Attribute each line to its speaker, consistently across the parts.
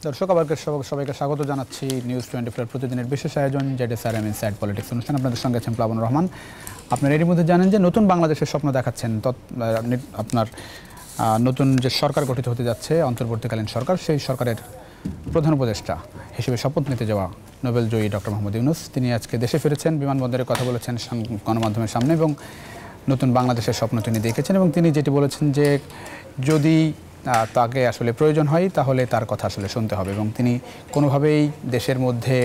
Speaker 1: দর্শক সবাইকে স্বাগত জানাচ্ছি নিউজ 24 প্রতিদিনের বিশেষ আয়োজন ZSRM ইনসাইড পলিটিক্স অনুষ্ঠান। আপনাদের সঙ্গে আছেন প্লাবনুর রহমান। আপনারা এরই মধ্যে জানেন যে নতুন বাংলাদেশের স্বপ্ন দেখাচ্ছেন আপনার নতুন যে সরকার গঠিত হতে যাচ্ছে অন্তর্বর্তীকালীন সরকার, সেই সরকারের প্রধান উপদেষ্টা হিসেবে শপথ নিতে যাওয়া নোবেলজয়ী ডক্টর মোহাম্মদ ইউনূস তিনি আজকে দেশে ফিরেছেন। বিমানবন্দরে কথা বলেছেন গণমাধ্যমের সামনে এবং নতুন বাংলাদেশের স্বপ্ন তিনি দেখেছেন এবং তিনি যেটি বলেছেন যে যদি তাকে আসলে প্রয়োজন হয় তাহলে তার কথা আসলে শুনতে হবে এবং তিনি কোনোভাবেই দেশের মধ্যে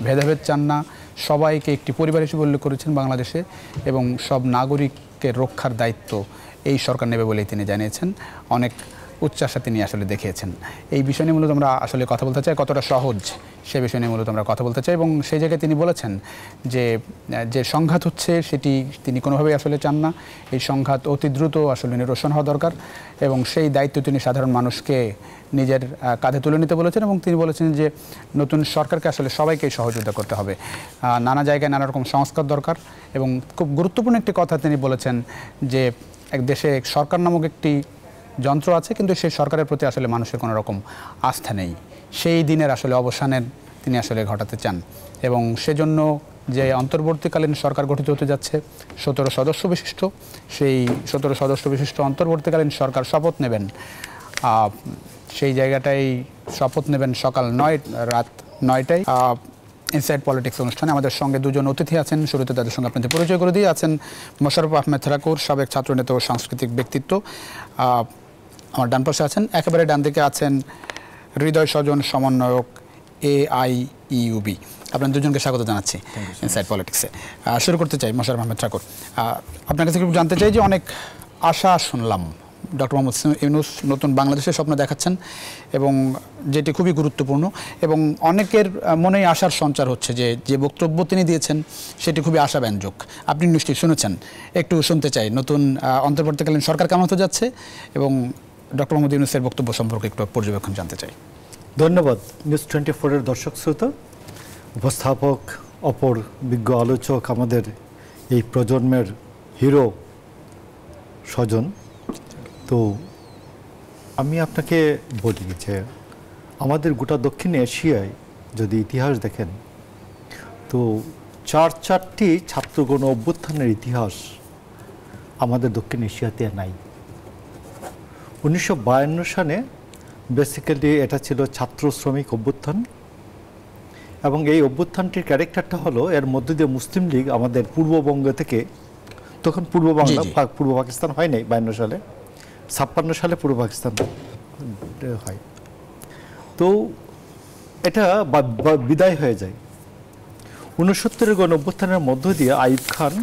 Speaker 1: ভেদাভেদ চান না। সবাইকে একটি পরিবার হিসেবে উল্লেখ করেছেন বাংলাদেশে এবং সব নাগরিককে রক্ষার দায়িত্ব এই সরকার নেবে বলেই তিনি জানিয়েছেন। অনেক উচ্চাশা তিনি আসলে দেখিয়েছেন। এই বিষয় নিয়ে মূলত আমরা আসলে কথা বলতে চাই, কতটা সহজ সে বিষয় নিয়ে মূলত আমরা কথা বলতে চাই এবং সেই জায়গায় তিনি বলেছেন যে সংঘাত হচ্ছে সেটি তিনি কোনোভাবেই আসলে চান না। এই সংঘাত অতি দ্রুত আসলে নিরসন হওয়া দরকার এবং সেই দায়িত্ব তিনি সাধারণ মানুষকে নিজের কাঁধে তুলে নিতে বলেছেন এবং তিনি বলেছেন যে নতুন সরকারকে আসলে সবাইকেই সহযোগিতা করতে হবে। নানা জায়গায় নানা রকম সংস্কার দরকার এবং খুব গুরুত্বপূর্ণ একটি কথা তিনি বলেছেন যে এক দেশে সরকার নামক একটি যন্ত্র আছে কিন্তু সেই সরকারের প্রতি আসলে মানুষের কোনো রকম আস্থা নেই। সেই দিনের আসলে অবসানের তিনি আসলে ঘটাতে চান এবং সেজন্য যে অন্তর্বর্তীকালীন সরকার গঠিত হতে যাচ্ছে 17 সদস্য বিশিষ্ট, সেই 17 সদস্য বিশিষ্ট অন্তর্বর্তীকালীন সরকার শপথ নেবেন। সেই জায়গাটাই শপথ নেবেন সকাল রাত 9টায় ইনসাইড পলিটিক্স অনুষ্ঠানে। আমাদের সঙ্গে দুজন অতিথি আছেন। শুরুতে তাদের সঙ্গে আপনাদের পরিচয় করে দিয়ে আছেন মোশাররফ আহমেদ ঠাকুর, সাবেক ছাত্রনেতা ও সাংস্কৃতিক ব্যক্তিত্ব, আমার ডান পাশে আছেন। একেবারে ডান দিকে আছেন হৃদয় স্বজন সমন্বয়ক AIEUB। আপনার দুজনকে স্বাগত জানাচ্ছি ইনসাইড পলিটিক্সে। শুরু করতে চাই মোশাররফ আহমেদ ঠাকুর, আপনার কাছে একটু জানতে চাই যে অনেক আশা শুনলাম ডক্টর মোহাম্মদ ইউনূস নতুন বাংলাদেশের স্বপ্ন দেখাচ্ছেন এবং যেটি খুবই গুরুত্বপূর্ণ এবং অনেকের মনেই আশার সঞ্চার হচ্ছে যে বক্তব্য তিনি দিয়েছেন সেটি খুবই আশাব্যঞ্জক। আপনি নিশ্চয়ই শুনেছেন, একটু শুনতে চাই নতুন অন্তর্বর্তীকালীন সরকার কেমন হতে যাচ্ছে এবং ডক্টর মোহাম্মদ ইউনূসের বক্তব্য সম্পর্কে একটু পর্যবেক্ষণ জানতে চাই।
Speaker 2: ধন্যবাদ। নিউজ 24-এর দর্শক শ্রোতা, উপস্থাপক, অপর বিজ্ঞ আলোচক, আমাদের এই প্রজন্মের হিরো স্বজন। তো আমি আপনাকে বলি যে আমাদের গোটা দক্ষিণ এশিয়ায় যদি ইতিহাস দেখেন তো চারটি ছাত্র গণ অভ্যুত্থানের ইতিহাস আমাদের দক্ষিণ এশিয়াতে নাই। 1952 সালে বেসিক্যালি এটা ছিল ছাত্র শ্রমিক অভ্যুত্থান এবং এই অভ্যুত্থানটির ক্যারেক্টারটা হলো এর মধ্য দিয়ে মুসলিম লীগ আমাদের পূর্ববঙ্গ থেকে, তখন পূর্ব বাংলা পূর্ব পাকিস্তান হয় নাই 52 সালে, 56 সালে পূর্ব পাকিস্তান হয়। তো এটা বিদায় হয়ে যায়। 69-এর গণ অভ্যুত্থানের মধ্য দিয়ে আইয়ুব খান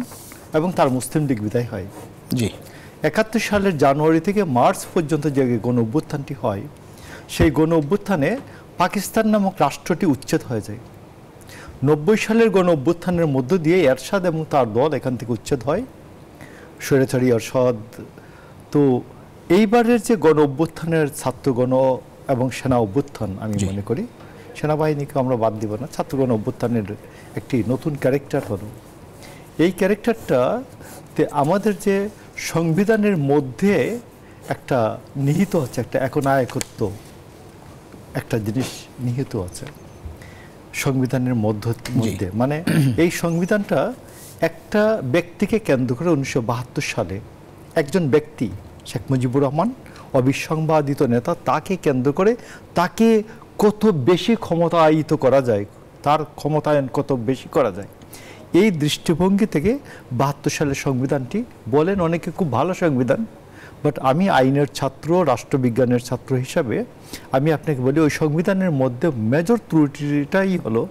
Speaker 2: এবং তার মুসলিম লীগ বিদায় হয়। জি, 71 সালের জানুয়ারি থেকে মার্চ পর্যন্ত যে গণ অভ্যুত্থানটি হয় সেই গণ অভ্যুত্থানে পাকিস্তান নামক রাষ্ট্রটি উচ্ছেদ হয়ে যায়। 90 সালের গণ অভ্যুত্থানের মধ্য দিয়ে এরশাদ এবং তার দল এখান থেকে উচ্ছেদ হয়, স্বৈরাচারী এরশাদ। তো এইবারের যে গণ অভ্যুত্থানের ছাত্র গণ এবং সেনা অভ্যুত্থান, আমি মনে করি সেনাবাহিনীকে আমরা বাদ দিব না, ছাত্র গণ অভ্যুত্থানের একটি নতুন ক্যারেক্টার হলো এই ক্যারেক্টারটাতে আমাদের যে সংবিধানের মধ্যে একটা নিহিত আছে, একটা একনায়কত্ব একটা জিনিস নিহিত আছে সংবিধানের মধ্যে। মানে এই সংবিধানটা একটা ব্যক্তিকে কেন্দ্র করে 1972 সালে একজন ব্যক্তি শেখ মুজিবুর রহমান, অবিসংবাদিত নেতা, তাকে কেন্দ্র করে তাকে কত বেশি ক্ষমতায়িত করা যায়, তার ক্ষমতায়ন কত বেশি করা যায়, এই দৃষ্টিভঙ্গি থেকে 72 সালের সংবিধানটি বলেন অনেকে খুব ভালো সংবিধান, বাট আমি আইনের ছাত্র, রাষ্ট্রবিজ্ঞানের ছাত্র হিসাবে আমি আপনাকে বলি ওই সংবিধানের মধ্যে মেজর ত্রুটিটাই হলো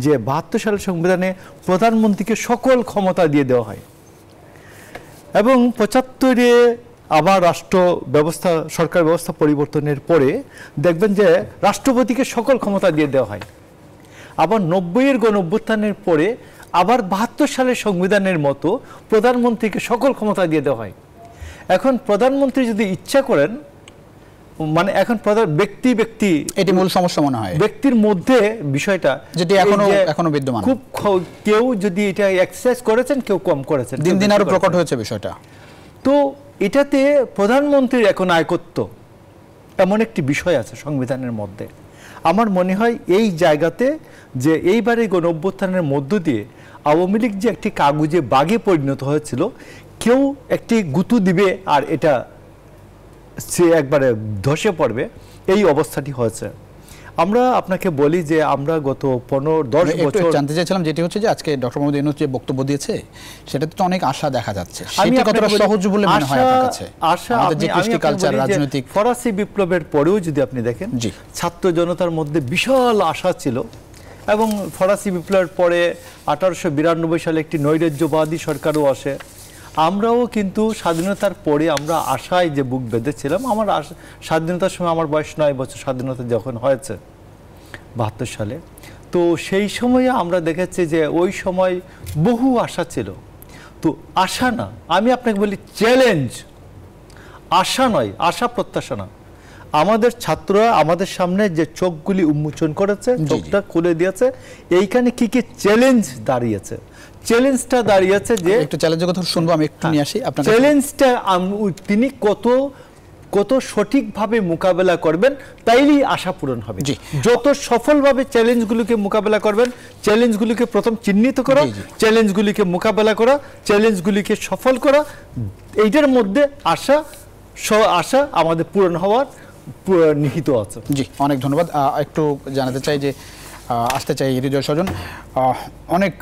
Speaker 2: যে 72 সালের সংবিধানে প্রধানমন্ত্রীকে সকল ক্ষমতা দিয়ে দেওয়া হয় এবং 75-এ আবার রাষ্ট্র ব্যবস্থা, সরকার ব্যবস্থা পরিবর্তনের পরে দেখবেন যে রাষ্ট্রপতিকে সকল ক্ষমতা দিয়ে দেওয়া হয়। আবার 90-এর গণ অভ্যুত্থানের পরে আবার 72 সালের সংবিধানের মতো প্রধানমন্ত্রীকে সকল ক্ষমতা দিয়ে দেওয়া হয়। এখন প্রধানমন্ত্রী যদি ইচ্ছা করেন, মানে এখন ব্যক্তি
Speaker 1: এটি মূল সমস্যা মনে হয়
Speaker 2: ব্যক্তির মধ্যে বিষয়টা,
Speaker 1: যেটি এখনো বিদ্যমান,
Speaker 2: খুব কেউ যদি এটা এক্সারসাইজ করেছেন, কেউ কম করেছেন,
Speaker 1: দিন দিন আরো প্রকট হয়েছে বিষয়টা।
Speaker 2: তো এটাতে প্রধানমন্ত্রীর একনায়কত্ব এমন একটি বিষয় আছে সংবিধানের মধ্যে। আমার মনে হয় এই জায়গাতে যে এইবারে গণ অভ্যুত্থানের মধ্য দিয়ে আওয়ামী লীগ যে একটি কাগজে বাগে পরিণত হয়েছিল, কেউ একটি গুঁতো দিবে আর এটা সে একবারে ধসে পড়বে, এই অবস্থাটি হয়েছে। আমরা আপনাকে বলি যে আমরা গত 15-10 বছর
Speaker 1: জানতে চাইছিলাম যেটি হচ্ছে যে আজকে ডক্টর মোহাম্মদ ইউনূস যে বক্তব্য দিয়েছে সেটাতে তো অনেক আশা দেখা যাচ্ছে, সেটা কতটা সহজ বলে মনে হয় আপনার কাছে? আমাদের যে কৃষ্টি কালচার, রাজনৈতিক
Speaker 2: ফরাসি বিপ্লবের পরেও যদি আপনি দেখেন ছাত্র জনতার মধ্যে বিশাল আশা ছিল, এবং ফরাসি বিপ্লবের পরে 1892 সালে একটি নৈরাজ্যবাদী সরকারও আসে। আমরাও কিন্তু স্বাধীনতার পরে আমরা আশায় যে বুক বেঁধেছিলাম, আমার স্বাধীনতার সময় আমার বয়স 9 বছর, স্বাধীনতা যখন হয়েছে 72 সালে, তো সেই সময়ে আমরা দেখেছি যে ওই সময় বহু আশা ছিল। তো আশা না, আমি আপনাকে বলি চ্যালেঞ্জ, আশা নয়, আশা প্রত্যাশা না। আমাদের ছাত্ররা আমাদের সামনে যে চোখগুলি উন্মোচন করেছে, চোখটা খুলে দিয়েছে, এইখানে কি কি চ্যালেঞ্জ দাঁড়িয়েছে। চ্যালেঞ্জটা দাঁড়িয়েছে যে
Speaker 1: একটু চ্যালেঞ্জের কথা শুনবো, আমি একটু নিয়ে আসি আপনার
Speaker 2: চ্যালেঞ্জটা তিনি কত সঠিকভাবে মোকাবেলা করবেন, তাইলেই আশা পূরণ হবে। যত সফলভাবে চ্যালেঞ্জগুলোকে মোকাবেলা করবেন, চ্যালেঞ্জগুলোকে প্রথম চিহ্নিত করা, চ্যালেঞ্জগুলিকে মোকাবেলা করা, চ্যালেঞ্জগুলিকে সফল করা, এইটার মধ্যে আশা আমাদের পূরণ হওয়ার নিহিত আছে।
Speaker 1: জি, অনেক ধন্যবাদ। একটু জানাতে চাই যে আসতে চাই হৃদয় স্বজন, অনেক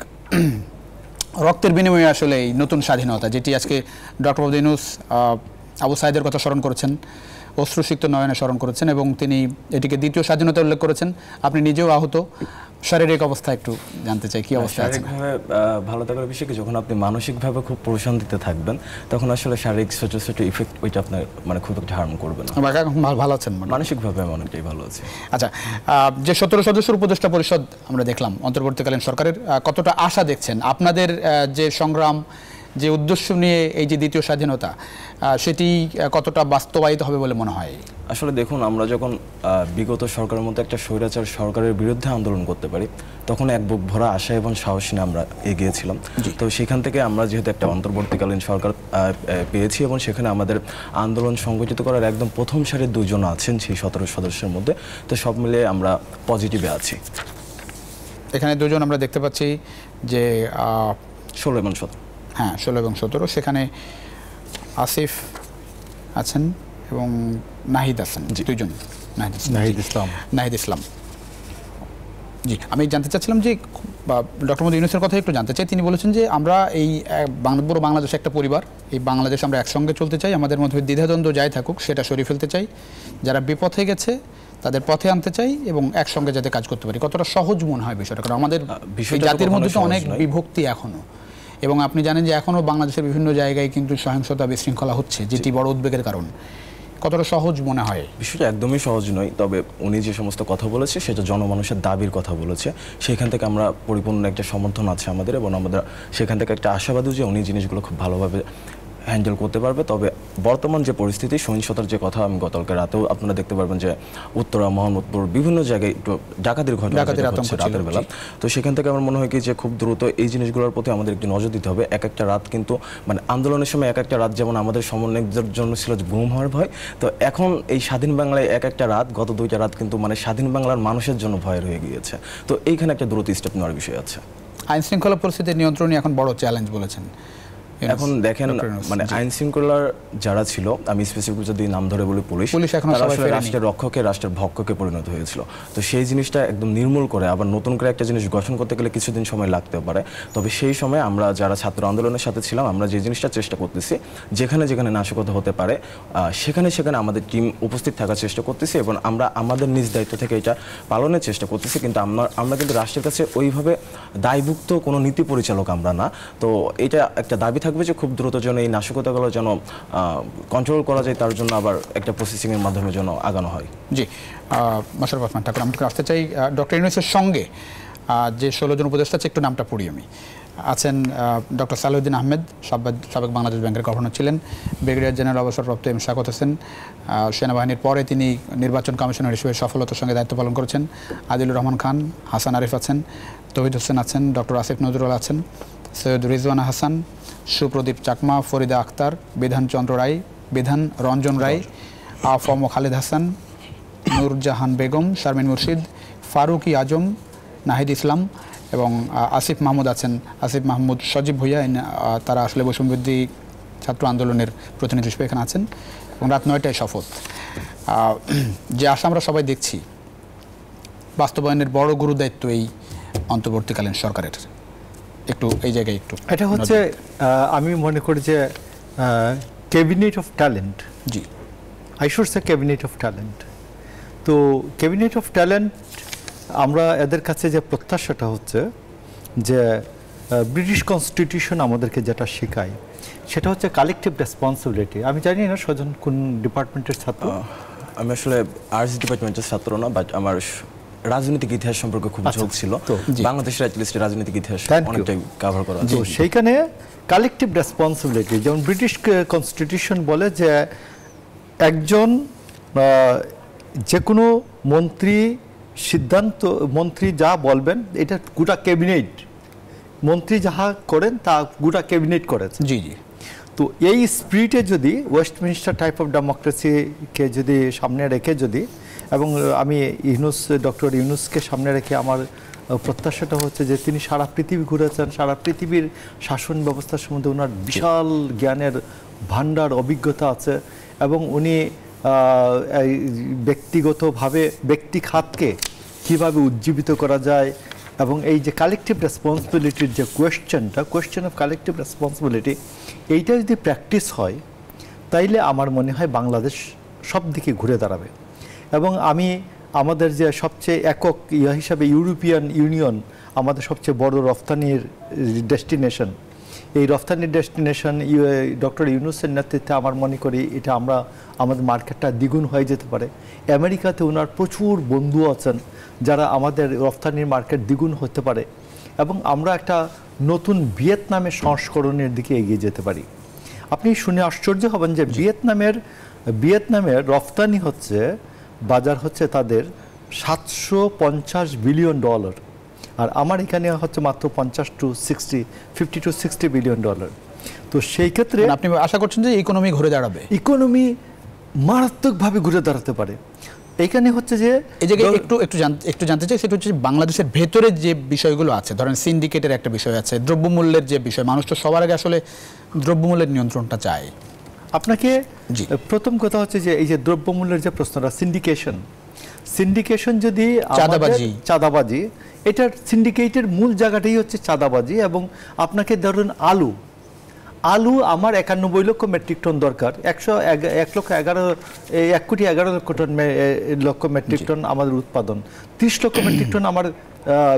Speaker 1: রক্তের বিনিময়ে আসলে এই নতুন স্বাধীনতা, যেটি আজকে ডক্টর মোহাম্মদ ইউনূস আবু সাইদের কথা স্মরণ করেছেন, অশ্রুসিক্ত নয়নে স্মরণ করেছেন, এবং তিনি এটিকে দ্বিতীয় স্বাধীনতা উল্লেখ করেছেন। আপনি নিজেও আহত, শারীরিক অবস্থা একটু জানতে চাই, কি অবস্থা আছে?
Speaker 3: শারীরিকভাবে ভালো থাকার বিষয় কি, যখন আপনি মানসিকভাবে খুব প্রশান্তিতে থাকবেন তখন আসলে শারীরিক ছোট ছোট ইফেক্ট ওইটা আপনার মানে খুব একটা হার্ম করবে না।
Speaker 1: ভালো আছেন?
Speaker 3: মানসিকভাবে আমি অনেকটাই ভালো আছি।
Speaker 1: আচ্ছা, যে 17 সদস্যের উপদেষ্টা পরিষদ আমরা দেখলাম অন্তর্বর্তীকালীন সরকারের, কতটা আশা দেখছেন? আপনাদের যে সংগ্রাম, যে উদ্দেশ্য নিয়ে এই যে দ্বিতীয় স্বাধীনতা, সেটি কতটা বাস্তবায়িত হবে বলে মনে হয়?
Speaker 3: আসলে দেখুন, আমরা যখন বিগত সরকারের মধ্যে একটা স্বৈরাচার সরকারের বিরুদ্ধে আন্দোলন করতে পারি, তখন এক বুক ভরা আশা এবং সাহস নিয়ে আমরা এগিয়েছিলাম। তো সেখান থেকে আমরা যেহেতু একটা অন্তর্বর্তীকালীন সরকার পেয়েছি, এবং সেখানে আমাদের আন্দোলন সংগঠিত করার একদম প্রথম সারির 2 জন আছেন সেই 17 সদস্যের মধ্যে, তো সব মিলিয়ে আমরা পজিটিভে আছি।
Speaker 1: এখানে 2 জন আমরা দেখতে পাচ্ছি যে
Speaker 3: 16 এবং 17।
Speaker 1: হ্যাঁ, 16 এবং 17। সেখানে আসিফ আছেন এবং নাহিদ আছেন, 2 জন। নাহিদ ইসলাম। জি, আমি জানতে চাচ্ছিলাম যে ডক্টর মোহাম্মদ ইউনূসের কথা একটু জানতে চাই। তিনি বলেছেন যে আমরা এই পুরো বাংলাদেশ একটা পরিবার, এই বাংলাদেশ আমরা একসঙ্গে চলতে চাই, আমাদের মধ্যে দ্বিধাদ্বন্দ্ব যাই থাকুক সেটা সরিয়ে ফেলতে চাই, যারা বিপথে গেছে তাদের পথে আনতে চাই এবং একসঙ্গে যাতে কাজ করতে পারি। কতটা সহজ মনে হয় বিষয়টা? কারণ আমাদের জাতির মধ্যে তো অনেক বিভক্তি এখনো, এবং আপনি জানেন যে এখনও বাংলাদেশের বিভিন্ন জায়গায় কিন্তু সহিংসতা, বিশৃঙ্খলা হচ্ছে, যেটি বড় উদ্বেগের কারণ। কতটা সহজ মনে হয়?
Speaker 3: বিষয়টা একদমই সহজ নয়, তবে উনি যে সমস্ত কথা বলেছে সেটা জনমানুষের দাবির কথা বলেছে, সেখান থেকে আমরা পরিপূর্ণ একটা সমর্থন আছে আমাদের, এবং আমাদের সেখান থেকে একটা আশাবাদী যে উনি জিনিসগুলো খুব ভালোভাবে হ্যান্ডেল করতে পারবে। তবে বর্তমান যে পরিস্থিতি, সহিংসতার যে কথা, আমি গতকালকে রাতেও আপনারা দেখতে পারবেন যে উত্তরা, মোহাম্মদপুর বিভিন্ন জায়গায় একটু ডাকাতির ঘটনা হচ্ছে রাতের বেলা। তো সেখান থেকে আমার মনে হয় কি যে খুব দ্রুত এই জিনিসগুলোর প্রতি আমাদের একটু নজর দিতে হবে। এক একটা রাত কিন্তু মানে আন্দোলনের সময় এক একটা রাত যেমন আমাদের সমন্বয়কদের জন্য ছিল গুম হওয়ার ভয়, তো এখন এই স্বাধীন বাংলায় এক একটা রাত, গত 2টা রাত কিন্তু মানে স্বাধীন বাংলার মানুষের জন্য ভয়ের হয়ে গিয়েছে। তো এইখানে একটা দ্রুত স্টেপ নেওয়ার বিষয় আছে।
Speaker 1: আইন শৃঙ্খলা পরিস্থিতির নিয়ন্ত্রণই এখন বড় চ্যালেঞ্জ বলেছেন।
Speaker 3: এখন দেখেন, মানে আইন শৃঙ্খলার যারা ছিল, আমি স্পেসিফিক যদি নাম ধরে বলি পুলিশ, তারা আসলে রাষ্ট্রের রক্ষকে রাষ্ট্রের ভক্ষকে পরিণত হয়েছিল। তো সেই জিনিসটা একদম নির্মূল করে আবার নতুন করে একটা জিনিস গঠন করতে গেলে কিছুদিন সময় লাগতে পারে। তবে সেই সময় আমরা যারা ছাত্র আন্দোলনের সাথে ছিলাম, আমরা যে জিনিসটা চেষ্টা করতেছি, যেখানে যেখানে নাশকতা হতে পারে সেখানে সেখানে আমাদের টিম উপস্থিত থাকার চেষ্টা করতেছি, এবং আমরা আমাদের নিজ দায়িত্ব থেকে এটা পালনের চেষ্টা করতেছি। কিন্তু আমরা কিন্তু রাষ্ট্রের কাছে ওইভাবে দায়ভুক্ত কোনো নীতি পরিচালক আমরা না। তো এটা একটা দাবি থাকবে যে খুব দ্রুত যেন এই নাশকতাগুলো যেন কন্ট্রোল করা যায়, তার জন্য আবার একটা প্রসেসিংয়ের মাধ্যমে যেন আগানো হয়।
Speaker 1: জি, মোশাররফ হোসেন ঠাকুর, আমি আসতে চাই ডক্টর ইউনূসের সঙ্গে যে 16 জন উপদেষ্টা আছে, একটু নামটা পড়ি আমি। আছেন ডক্টর সালাউদ্দিন আহমেদ, সাবেক বাংলাদেশ ব্যাংকের গভর্নর ছিলেন, ব্রিগেডিয়ার জেনারেল অবসরপ্রাপ্ত এম শাকত হোসেন, সেনাবাহিনীর পরে তিনি নির্বাচন কমিশনার হিসেবে সফলতার সঙ্গে দায়িত্ব পালন করেছেন, আদিলুর রহমান খান, হাসান আরিফ আছেন, তৌহিদ হোসেন আছেন, ডক্টর আসিফ নজরুল আছেন, সৈয়দ রিজওয়ানা হাসান, সুপ্রদীপ চাকমা, ফরিদা আক্তার, বিধান চন্দ্র রায়, বিধান রঞ্জন রায়, আফম খালেদ হাসান, নূরজাহান বেগম, শারমিন মুর্শিদ, ফারুকি আজম, নাহিদ ইসলাম এবং আসিফ মাহমুদ আছেন, আসিফ মাহমুদ, সজীব ভুইয়া। তারা আসলে বৈষম্যবিরোধী ছাত্র আন্দোলনের প্রতিনিধি হিসেবে এখানে আছেন এবং রাত 9টায় শপথ। যে আশা আমরা সবাই দেখছি, বাস্তবায়নের বড় গুরুদায়িত্ব এই অন্তর্বর্তীকালীন সরকারের। একটু এই জায়গায় একটু
Speaker 2: এটা হচ্ছে আমি মনে করি যে cabinet of talent.
Speaker 1: G,
Speaker 2: I should say cabinet of talent. তো ক্যাবিনেট অফ ট্যালেন্ট আমরা এদের কাছে যে প্রত্যাশাটা হচ্ছে যে ব্রিটিশ কনস্টিটিউশন আমাদেরকে যেটা শেখায় সেটা হচ্ছে কালেকটিভ রেসপন্সিবিলিটি। আমি জানি না স্বজন কোন ডিপার্টমেন্টের ছাত্র।
Speaker 3: আমি আসলে আর্টস ডিপার্টমেন্টের ছাত্র না, বাট আমার রাজনৈতিক ইতিহাস সম্পর্কে খুব ঝোঁক ছিল। বাংলাদেশের অ্যাটলিস্ট রাজনৈতিক ইতিহাস অনেকটাই কভার করা।
Speaker 2: তো সেইখানে কালেকটিভ রেসপন্সিবিলিটি, যেমন ব্রিটিশ কনস্টিটিউশন বলে যে একজন যে কোনো মন্ত্রী যা বলবেন এটা গোটা ক্যাবিনেট, মন্ত্রী যাহা করেন তা গোটা ক্যাবিনেট করেছে।
Speaker 1: জি জি।
Speaker 2: তো এই স্পিরিটে যদি ওয়েস্টমিনিস্টার টাইপ অফ ডেমোক্রেসিকে যদি সামনে রেখে যদি, এবং আমি ডক্টর ইউনূসকে সামনে রেখে আমার প্রত্যাশাটা হচ্ছে যে তিনি সারা পৃথিবী ঘুরেছেন, সারা পৃথিবীর শাসন ব্যবস্থার সম্বন্ধে ওনার বিশাল জ্ঞানের ভাণ্ডার, অভিজ্ঞতা আছে এবং উনি ব্যক্তিগতভাবে ব্যক্তি খাতকে কীভাবে উজ্জীবিত করা যায় এবং এই যে কালেকটিভ রেসপন্সিবিলিটির যে কোয়েশ্চেন অফ কালেকটিভ রেসপন্সিবিলিটি, এইটা যদি প্র্যাকটিস হয় তাইলে আমার মনে হয় বাংলাদেশ সব দিকে ঘুরে দাঁড়াবে। এবং আমি আমাদের যে সবচেয়ে একক হিসাবে ইউরোপিয়ান ইউনিয়ন আমাদের সবচেয়ে বড় রফতানির ডেস্টিনেশন, এই রফতানির ডেস্টিনেশন ডক্টর ইউনূসের নেতৃত্বে আমার মনে করি এটা আমাদের মার্কেটটা দ্বিগুণ হয়ে যেতে পারে। আমেরিকাতে ওনার প্রচুর বন্ধু আছেন যারা আমাদের রফতানির মার্কেট দ্বিগুণ হতে পারে এবং আমরা একটা নতুন ভিয়েতনামের সংস্করণের দিকে এগিয়ে যেতে পারি। আপনি শুনে আশ্চর্য হবেন যে ভিয়েতনামের রফতানি হচ্ছে, বাজার হচ্ছে তাদের $750 বিলিয়ন, আর আমার এখানে হচ্ছে মাত্র 50 to 60 বিলিয়ন। তো সেই ক্ষেত্রে
Speaker 1: আপনি আশা করছেন যে ইকোনমি ঘুরে দাঁড়াবে?
Speaker 2: ইকোনমি মারাত্মকভাবে ঘুরে দাঁড়াতে পারে। এখানে হচ্ছে যে
Speaker 1: এই জায়গায় একটু জানতে চাই, সেটা হচ্ছে বাংলাদেশের ভেতরে যে বিষয়গুলো আছে, ধরেন সিন্ডিকেটের একটা বিষয় আছে, দ্রব্যমূল্যের যে বিষয়, মানুষ তো সবার আগে আসলে দ্রব্যমূল্যের নিয়ন্ত্রণটা চায়।
Speaker 2: আপনাকে প্রথম কথা হচ্ছে যে এই যে দ্রব্যমূল্যের যে প্রশ্নটা, সিন্ডিকেশন যদি চাঁদাবাজি, এটার সিন্ডিকেটের মূল জায়গাটাই হচ্ছে চাঁদাবাজি। এবং আপনাকে ধরুন আলু আমার 91 লক্ষ মেট্রিক টন দরকার, 1 কোটি 11 লক্ষ মেট্রিক টন আমাদের উৎপাদন, 30 লক্ষ মেট্রিক টন আমার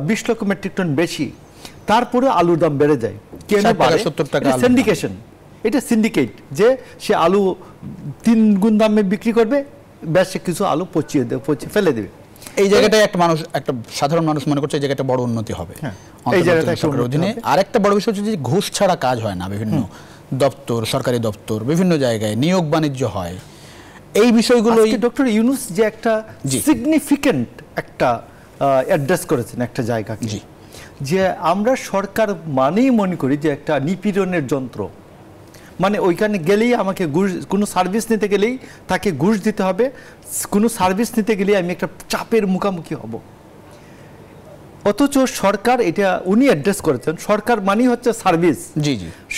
Speaker 2: 20 লক্ষ মেট্রিক টন বেশি, তারপরে আলুর দাম বেড়ে যায়। কেন?
Speaker 1: 70 টাকা
Speaker 2: সিন্ডিকেশন, এটা সিন্ডিকেট যে সে আলু 3 গুণ দামে বিক্রি করবে, বেশ কিছু আলু পচিয়ে ফেলে দেবে।
Speaker 1: এই জায়গাটায় একটা সাধারণ মানুষ মনে করছে এই জায়গাটা বড় উন্নতি হবে এই জায়গাটায় অধীনে। আরেকটা বড় বিষয় হচ্ছে যে ঘুষ ছাড়া কাজ হয় না, বিভিন্ন দপ্তর, সরকারি দপ্তর, বিভিন্ন জায়গায় নিয়োগ বাণিজ্য হয়। এই বিষয়গুলো
Speaker 2: ডক্টর ইউনূস যে একটা সিগনিফিকেন্ট একটা অ্যাড্রেস করেছেন একটা জায়গাকে, যে আমরা সরকার মানেই মনে করি যে একটা নিপীড়নের যন্ত্র, মানে ওইখানে গেলেই আমাকে ঘুষ, কোনো সার্ভিস নিতে গেলেই তাকে ঘুষ দিতে হবে, কোনো সার্ভিস নিতে গেলেই আমি একটা চাপের মুখোমুখি হব। অথচ সরকার এটা উনি অ্যাড্রেস করেছেন, সরকার মানেই হচ্ছে সার্ভিস।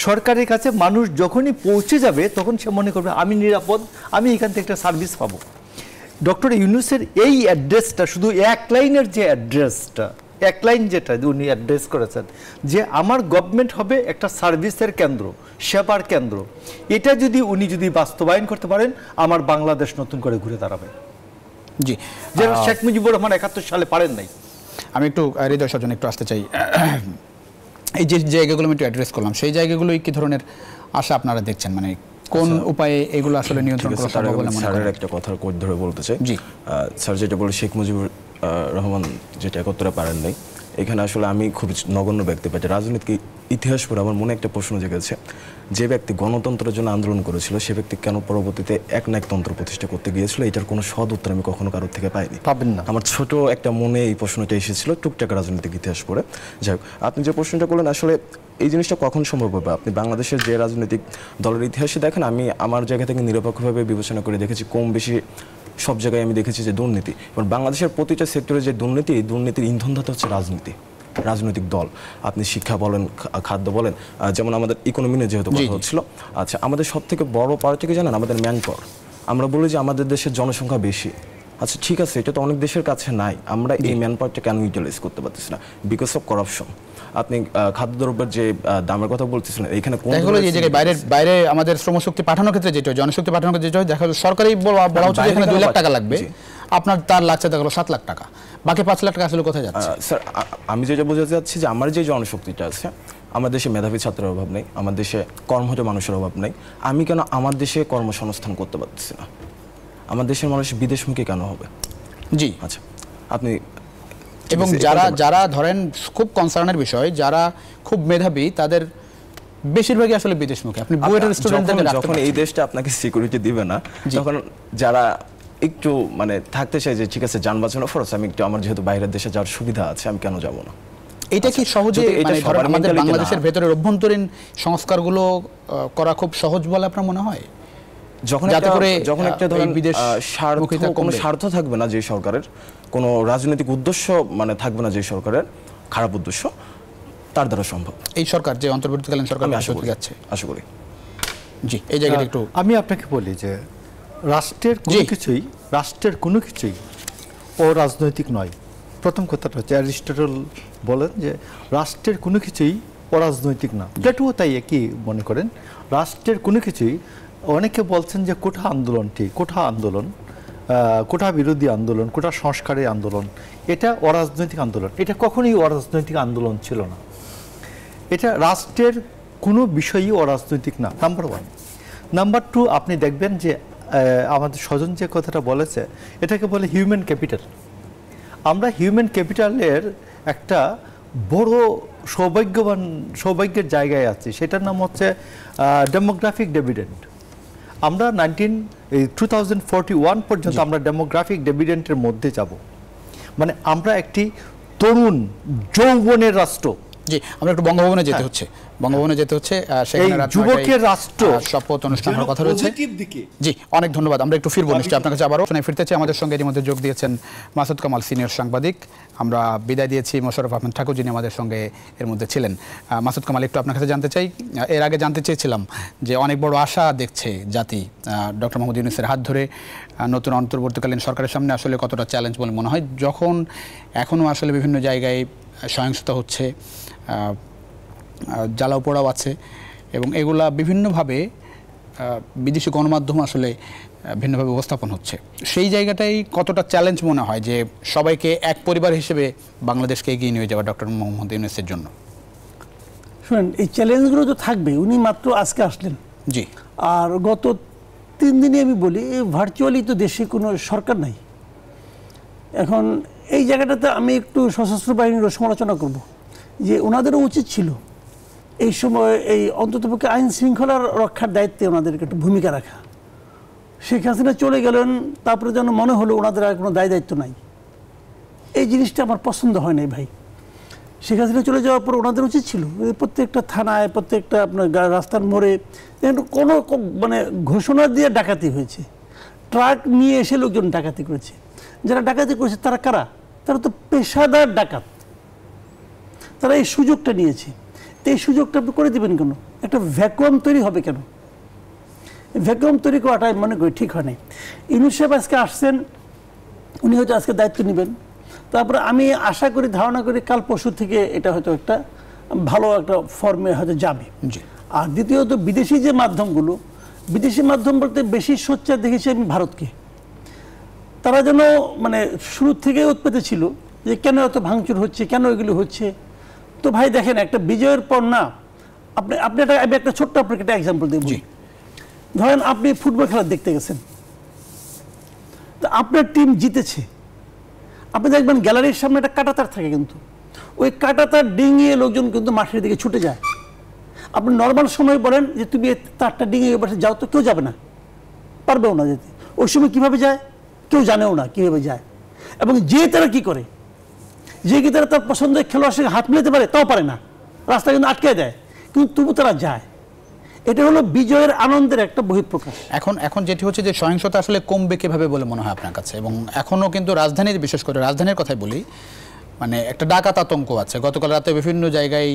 Speaker 2: সরকারের কাছে মানুষ যখনই পৌঁছে যাবে তখন সে মনে করবে আমি নিরাপদ, আমি এখান থেকে একটা সার্ভিস পাবো। ডক্টর ইউনূসের এই অ্যাড্রেসটা, শুধু এক লাইনের যে অ্যাড্রেসটা, এক লাইন যেটা উনি অ্যাড্রেস করেছেন যে আমার গভর্নমেন্ট হবে একটা সার্ভিসের কেন্দ্র, সেবার কেন্দ্র, এটা উনি যদি বাস্তবায়ন করতে পারেন, আমার বাংলাদেশ নতুন করে ঘুরে দাঁড়াবে। যে শেখ মুজিবুর রহমান 71 সালে পারেন নাই।
Speaker 1: আমি একটু হৃদয় স্বজন একটু আসতে চাই, এই যে জায়গাগুলো আমি একটু অ্যাড্রেস করলাম, সেই জায়গাগুলোই কি ধরনের আশা আপনারা দেখছেন, মানে কোন উপায়ে এগুলো আসলে নিয়ন্ত্রণ করা সম্ভব বলে মনে করেন?
Speaker 3: স্যারের একটা কথার কোট ধরে বলতে চাই। স্যার যেটা বলে শেখ মুজিবুর রহমান যেটা 71 পারেন নাই, এখানে আসলে আমি খুব নগণ্য ব্যক্তি পাই। রাজনৈতিক ইতিহাস পড়ে আমার মনে একটা প্রশ্ন জেগেছে, যে ব্যক্তি গণতন্ত্রের জন্য আন্দোলন করেছিল সে ব্যক্তি কেন পরবর্তীতে একনায়কতন্ত্র প্রতিষ্ঠা করতে গিয়েছিল? এটার কোনো সৎ উত্তর আমি কখনো কারোর থেকে পাইনি, পাবেন না। আমার ছোট একটা মনে এই প্রশ্নটা এসেছিল টুকটাক রাজনৈতিক ইতিহাস পড়ে। যাই হোক, আপনি যে প্রশ্নটা করলেন, আসলে এই জিনিসটা কখন সম্ভব হবে? আপনি বাংলাদেশের যে রাজনৈতিক দলের ইতিহাসে দেখেন, আমি আমার জায়গা থেকে নিরপেক্ষভাবে বিবেচনা করে দেখেছি, কম বেশি সব জায়গায় আমি দেখেছি যে দুর্নীতি। এবং বাংলাদেশের প্রতিটা সেক্টরে যে দুর্নীতি, এই দুর্নীতির ইন্ধনদাতা হচ্ছে রাজনীতি, রাজনৈতিক দল। আপনি শিক্ষা বলেন, খাদ্য বলেন, যেমন আমাদের ইকোনমি নিয়ে যেহেতু কথা হচ্ছিল, আচ্ছা আমাদের সব থেকে বড় পার্টি কি জানেন? আমাদের ম্যান পাওয়ার। আমরা বলি যে আমাদের দেশের জনসংখ্যা বেশি, আচ্ছা ঠিক আছে, এটা তো অনেক দেশের কাছে নাই, আমরা এই ম্যান পাওয়ারটা কেন ইউটিলাইজ করতে পারতেছি না? Because of corruption. আপনি খাদ্যদ্রব্যের যে দামের কথা বলতেছিলেন, এখানে কোন
Speaker 1: বাইরে আমাদের শ্রমশক্তি পাঠানোর ক্ষেত্রে যেটা, জনশক্তি পাঠানোর ক্ষেত্রে যেটা দেখা যায়, সরকারি বলা হচ্ছে এখানে 2 লাখ টাকা লাগবে, আপনার তার লাগছে দেখা গেলো 7 লাখ টাকা, বাকি 5 লাখ টাকা আসলে কোথায় যাচ্ছে?
Speaker 3: স্যার আমি যেটা বোঝাতে চাচ্ছি যে আমার যে জনশক্তিটা আছে, আমার দেশে মেধাবী ছাত্রের অভাব নেই, আমার দেশে কর্মঠ মানুষের অভাব নেই, আমি কেন আমার দেশে কর্মসংস্থান করতে পারতেছি না? আমার দেশের মানুষ বিদেশমুখী কেন হবে?
Speaker 1: জি
Speaker 3: আচ্ছা আপনি
Speaker 1: এবং যারা ধরেন খুব কনসার্নের বিষয়, যারা খুব মেধাবী, তাদের বেশিরভাগই আসলে বিদেশমুখী। আপনি বুয়েটের স্টুডেন্টদের
Speaker 3: যখন এই দেশটা আপনাকে সিকিউরিটি দিবে না, তখন যারা একটু মানে থাকতে চাই যে ঠিক আছে যান বাঁচানো খরচ, আমি একটু আমার যেহেতু বাইরের দেশে যাওয়ার সুবিধা আছে, আমি কেন যাব না?
Speaker 1: এটা কি সহজে আমাদের বাংলাদেশের ভেতরের অভ্যন্তরীণ সংস্কারগুলো করা খুব সহজ বলে আপনার মনে হয়?
Speaker 3: যখন একটা ধরেন কোনো স্বার্থ থাকবে না যে সরকারের, কোনো রাজনৈতিক উদ্দেশ্য মানে থাকবে না যে সরকারের, খারাপ উদ্দেশ্য, তার দ্বারা সম্ভব।
Speaker 1: এই সরকার যে অন্তর্বর্তীকালীন সরকার
Speaker 3: আশা করি।
Speaker 1: জি এই জায়গাটা একটু
Speaker 2: আমি আপনাকে বলি যে রাষ্ট্রের কোনো কিছুই অরাজনৈতিক নয়। প্রথম কথাটা হচ্ছে অ্যারিস্টটল বলেন যে রাষ্ট্রের কোনো কিছুই অরাজনৈতিক না। প্লেটোও তাই একই মনে করেন। রাষ্ট্রের কোনো কিছুই, অনেকে বলছেন যে কোঠা আন্দোলন, কোঠা বিরোধী আন্দোলন, কোঠা সংস্কারের আন্দোলন, এটা অরাজনৈতিক আন্দোলন। এটা কখনোই অরাজনৈতিক আন্দোলন ছিল না। এটা রাষ্ট্রের কোনো বিষয়ই অরাজনৈতিক না, নাম্বার 1। নাম্বার 2, আপনি দেখবেন যে আমাদের স্বজন যে কথাটা বলেছে, এটাকে বলে হিউম্যান ক্যাপিটাল। আমরা হিউম্যান ক্যাপিটালের একটা বড় সৌভাগ্যের জায়গায় আছি, সেটার নাম হচ্ছে ডেমোগ্রাফিক ডিভিডেন্ড। আমরা 2041 পর্যন্ত আমরা ডেমোগ্রাফিক ডিভিডেন্ডের মধ্যে যাব, মানে আমরা একটি তরুণ যৌবনের রাষ্ট্র।
Speaker 1: জি আমরা একটু বঙ্গভবনে যেতে হচ্ছে, সেখানে
Speaker 2: যুবকের রাষ্ট্র
Speaker 1: শপথ অনুষ্ঠানের কথা রয়েছে। জি অনেক ধন্যবাদ, আমরা একটু ফিরবো নিশ্চয়ই আপনার কাছে আবারও ফিরতে চাই। আমাদের সঙ্গে ইতিমধ্যে যোগ দিয়েছেন মাসুদ কামাল, সিনিয়র সাংবাদিক। আমরা বিদায় দিয়েছি মোশাররফ আহমেদ ঠাকুর, যিনি আমাদের সঙ্গে এর মধ্যে ছিলেন। মাসুদ কামাল, একটু আপনার কাছে জানতে চাই, এর আগে জানতে চেয়েছিলাম যে অনেক বড় আশা দেখছে জাতি ডক্টর মোহাম্মদ ইউনূসের হাত ধরে নতুন অন্তর্বর্তীকালীন সরকারের সামনে আসলে কতটা চ্যালেঞ্জ বলে মনে হয়, যখন এখনও আসলে বিভিন্ন জায়গায় সহিংসতা হচ্ছে, জ্বালাও পোড়াও আছে, এবং এগুলা বিভিন্নভাবে বিদেশি গণমাধ্যম আসলে ভিন্নভাবে উপস্থাপন হচ্ছে, সেই জায়গাটাই কতটা চ্যালেঞ্জ মনে হয় যে সবাইকে এক পরিবার হিসেবে বাংলাদেশকে এগিয়ে নিয়ে যাওয়া ডক্টর মোহাম্মদ ইউনূসের জন্য?
Speaker 4: শুনেন, এই চ্যালেঞ্জগুলো তো থাকবে। উনি মাত্র আজকে আসলেন,
Speaker 1: জি,
Speaker 4: আর গত 3 দিনে আমি বলি ভার্চুয়ালি তো দেশে কোনো সরকার নাই। এখন এই জায়গাটাতে আমি একটু সশস্ত্র বাহিনীর সমালোচনা করব যে ওনাদেরও উচিত ছিল এই সময় এই অন্ততপক্ষে আইন শৃঙ্খলার রক্ষার দায়িত্বে ওনাদেরকে একটু ভূমিকা রাখা। শেখ হাসিনা চলে গেলেন, তারপরে যেন মনে হলো ওনাদের আর কোনো দায় দায়িত্ব নাই। এই জিনিসটা আমার পছন্দ হয় নাই ভাই। শেখ হাসিনা চলে যাওয়ার পর ওনাদের উচিত ছিল প্রত্যেকটা থানায়, প্রত্যেকটা আপনার রাস্তার মোড়ে কোনো মানে ঘোষণা দিয়ে ডাকাতি হয়েছে, ট্রাক নিয়ে এসে লোকজন ডাকাতি করেছে। যারা ডাকাতি করেছে তারা কারা? তারা তো পেশাদার ডাকাত, তারা এই সুযোগটা নিয়েছে। তো এই সুযোগটা আপনি করে দেবেন কেন? একটা ভ্যাকুয়াম তৈরি হবে কেন? ভ্যাকুয়াম তৈরি করাটা আমি মনে করি ঠিক হয় নাই। ইউনূস সাহেব আজকে আসছেন, উনি হয়তো আজকে দায়িত্ব নেবেন, তারপরে আমি আশা করি, ধারণা করি কাল পরশু থেকে এটা হয়তো একটা ভালো একটা ফর্মে হয়তো যাবে। আর দ্বিতীয়ত বিদেশি যে মাধ্যমগুলো, বিদেশি মাধ্যম বলতে বেশি সোচ্চার দেখেছি আমি ভারতকে। তারা যেন মানে শুরু থেকে উৎপেতে ছিল যে কেন এত ভাঙচুর হচ্ছে, কেন এগুলো হচ্ছে। তো ভাই দেখেন, একটা বিজয়ের পর না, আপনি আমি একটা ছোট্ট আপনাকে একটা এক্সাম্পল দেব। ধরেন আপনি ফুটবল খেলা দেখতে গেছেন, তো আপনার টিম জিতেছে, আপনি দেখবেন গ্যালারির সামনে একটা কাঁটাতার থাকে, কিন্তু ওই কাঁটাতার ডিঙিয়ে লোকজন কিন্তু মাঠের দিকে ছুটে যায়। আপনি নর্মাল সময় বলেন যে তুমি তারটা ডিঙিয়ে পাশে যাও, তো কেউ যাবে না, পারবেও না যেতে। ওই সময় কীভাবে যায় কেউ জানেও না কীভাবে যায়। এবং যে তারা কী করে, যে কি তারা তার পছন্দের খেলোয়াড়ের সঙ্গে হাত মিলাতে পারে, তাও পারে না, রাস্তা কিন্তু আটকে দেয়, কিন্তু তবু তারা যায়। এটা হলো বিজয়ের আনন্দের একটা বহিঃপ্রকাশ।
Speaker 1: এখন যেটি হচ্ছে যে সহিংসতা আসলে কমবে কিভাবে বলে মনে হয় আপনার কাছে? এবং এখনো কিন্তু রাজধানীর, বিশেষ করে রাজধানীর কথাই বলি, মানে একটা ডাকাত আতঙ্ক আছে। গতকাল রাতে বিভিন্ন জায়গায়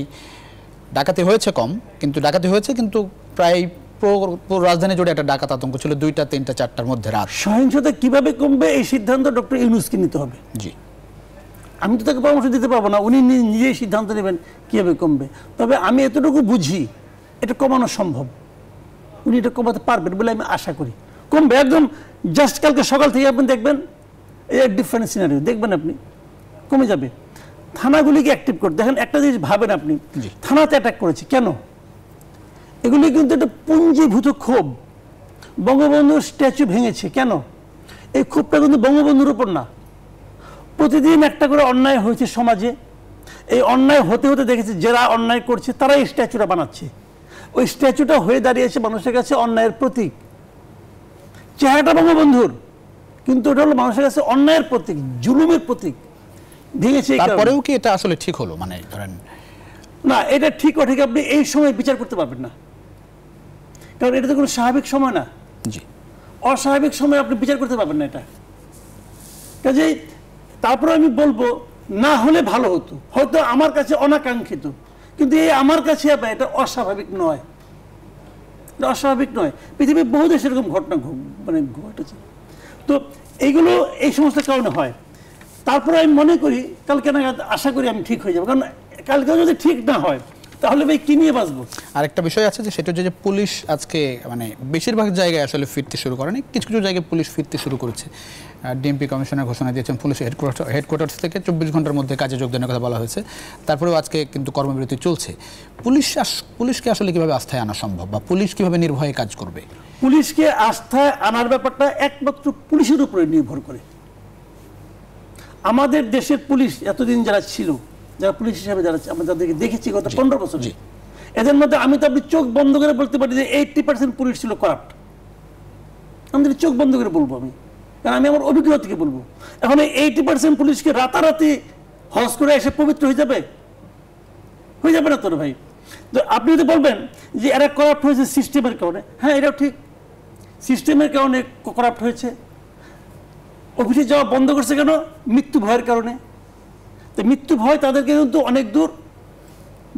Speaker 1: ডাকাতি হয়েছে, কম কিন্তু ডাকাতি হয়েছে, কিন্তু প্রায় পুরো রাজধানী জুড়ে একটা ডাকাত আতঙ্ক ছিল 2টা, 3টা, 4টার মধ্যে রাত।
Speaker 4: সহিংসতা কিভাবে কমবে এই সিদ্ধান্ত ডক্টর ইউনূসকে নিতে হবে।
Speaker 1: জি,
Speaker 4: আমি তো তাকে পরামর্শ দিতে পারবো না, উনি নিজেই সিদ্ধান্ত নেবেন কীভাবে কমবে। তবে আমি এতটুকু বুঝি এটা কমানো সম্ভব, উনি এটা কমাতে পারবেন বলে আমি আশা করি। কমবে একদম, জাস্ট কালকে সকাল থেকে আপনি দেখবেন এই ডিফারেন্ট সিনারিও দেখবেন, আপনি কমে যাবে। থানাগুলিকে অ্যাক্টিভ করে দেখেন, একটা জিনিস ভাবেন আপনি, থানাতে অ্যাটাক করেছে কেন? এগুলি কিন্তু একটা পুঞ্জীভূত ক্ষোভ। বঙ্গবন্ধুর স্ট্যাচু ভেঙেছে কেন? এই ক্ষোভটা কিন্তু বঙ্গবন্ধুর উপর না, প্রতিদিন একটা করে অন্যায় হয়েছে সমাজে। এই অন্যায় হতে হতে দেখেছে যারা অন্যায় করছে তারা এই স্ট্যাচুটা বানাচ্ছে। ওই স্ট্যাচুটা হয়ে দাঁড়িয়েছে মানুষের কাছে অন্যায়ের প্রতীক। চেহারাটা বঙ্গবন্ধুর, কিন্তু ওটা হলো মানুষের কাছে অন্যায়ের প্রতীক, জুলুমের প্রতীক। ভেঙেছে।
Speaker 1: তারপরেও কি এটা আসলে ঠিক হলো? মানে ধরেন
Speaker 4: না, এটা ঠিক ঠিক আপনি এই সময় বিচার করতে পারবেন না, কারণ এটা তো কোনো স্বাভাবিক সময় না।
Speaker 1: জি,
Speaker 4: অস্বাভাবিক সময় আপনি বিচার করতে পারবেন না এটা। কাজেই তারপরে আমি বলবো না হলে ভালো হতো, হয়তো আমার কাছে অনাকাঙ্ক্ষিত, কিন্তু এই আমার কাছে এটা অস্বাভাবিক নয়, এটা অস্বাভাবিক নয়। পৃথিবীর বহু দেশে এরকম ঘটনা ঘটেছে। তো এইগুলো এই সমস্ত কারণে হয়। তারপরে আমি মনে করি কালকে নাগাদ আশা করি আমি ঠিক হয়ে যাবো, কারণ কালকে যদি ঠিক না হয় তাহলে ভাই কি নিয়ে বাঁচবো?
Speaker 1: আরেকটা বিষয় আছে যে সেটা হচ্ছে যে পুলিশ আজকে মানে বেশিরভাগ জায়গায় আসলে ফিরতে শুরু করেনি, কিছু কিছু জায়গায় পুলিশ ফিরতে শুরু করেছে। ডিএমপি কমিশনার ঘোষণা দিয়েছেন পুলিশ হেডকোয়ার্টার্স থেকে 24 ঘন্টার মধ্যে কাজে যোগদানের কথা বলা হয়েছে। তারপরেও আজকে কিন্তু কর্মবিরতি চলছে। পুলিশকে আসলে কিভাবে আস্থায় আনা সম্ভব, বা পুলিশ কিভাবে নির্ভয়ে কাজ করবে?
Speaker 4: পুলিশকে আস্থায় আনার ব্যাপারটা একমাত্র পুলিশের উপরে নির্ভর করে। আমাদের দেশের পুলিশ এতদিন যারা ছিল, যারা পুলিশ হিসাবে যারা আমরা যাদেরকে দেখেছি গত 15 বছর, এদের মধ্যে আমি তো আপনি চোখ বন্ধ করে বলতে পারি যে 80% পুলিশ ছিল করাপ্ট। আমাদের চোখ বন্ধ করে বলবো আমি, কারণ আমি আমার অভিজ্ঞতা থেকে বলবো। এখন এই 80% পুলিশকে রাতারাতি হজ করে এসে পবিত্র হয়ে যাবে? হয়ে যাবে না তোর ভাই। তো আপনি যদি বলবেন যে এরা করাপ্ট হয়েছে সিস্টেমের কারণে, হ্যাঁ এটাও ঠিক, সিস্টেমের কারণে করাপ্ট হয়েছে। অফিসে যাওয়া বন্ধ করছে কেন? মৃত্যু ভয়ের কারণে। তো মৃত্যু ভয় তাদেরকে কিন্তু অনেক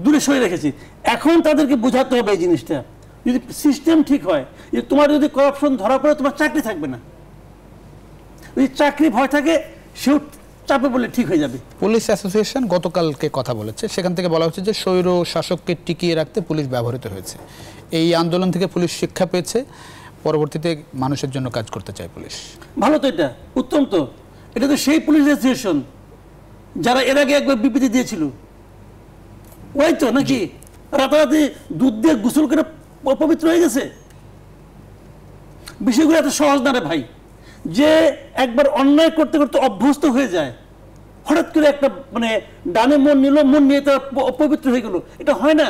Speaker 4: দূরে সরে রেখেছে। এখন তাদেরকে বোঝাতে হবে এই জিনিসটা, যদি সিস্টেম ঠিক হয়, যে তোমার যদি করাপশন ধরা পড়ে তোমার চাকরি থাকবে না, যদি চাকরি ভয় থাকে সেও চাপে বলে ঠিক হয়ে যাবে।
Speaker 1: পুলিশ অ্যাসোসিয়েশন গতকালকে কথা বলেছে, সেখান থেকে বলা হচ্ছে যে স্বৈর শাসককে টিকিয়ে রাখতে পুলিশ ব্যবহৃত হয়েছে। এই আন্দোলন থেকে পুলিশ শিক্ষা পেয়েছে, পরবর্তীতে মানুষের জন্য কাজ করতে চায় পুলিশ।
Speaker 4: ভালো তো, এটা উত্তম তো। এটা তো সেই পুলিশ অ্যাসোসিয়েশন যারা এর আগে একবার বিবৃতি দিয়েছিল, ওই তো নাকি রাতারাতি দুধ দিয়ে গোসল করে পবিত্র হয়ে গেছে। বিষয়গুলো এত সহজ না রে ভাই, যে একবার অন্যায় করতে করতে অভ্যস্ত হয়ে যায়, হঠাৎ করে একটা মানে ডানে মন নিল, মন নিয়ে তার অপবিত্র হয়ে গেল, এটা হয় না।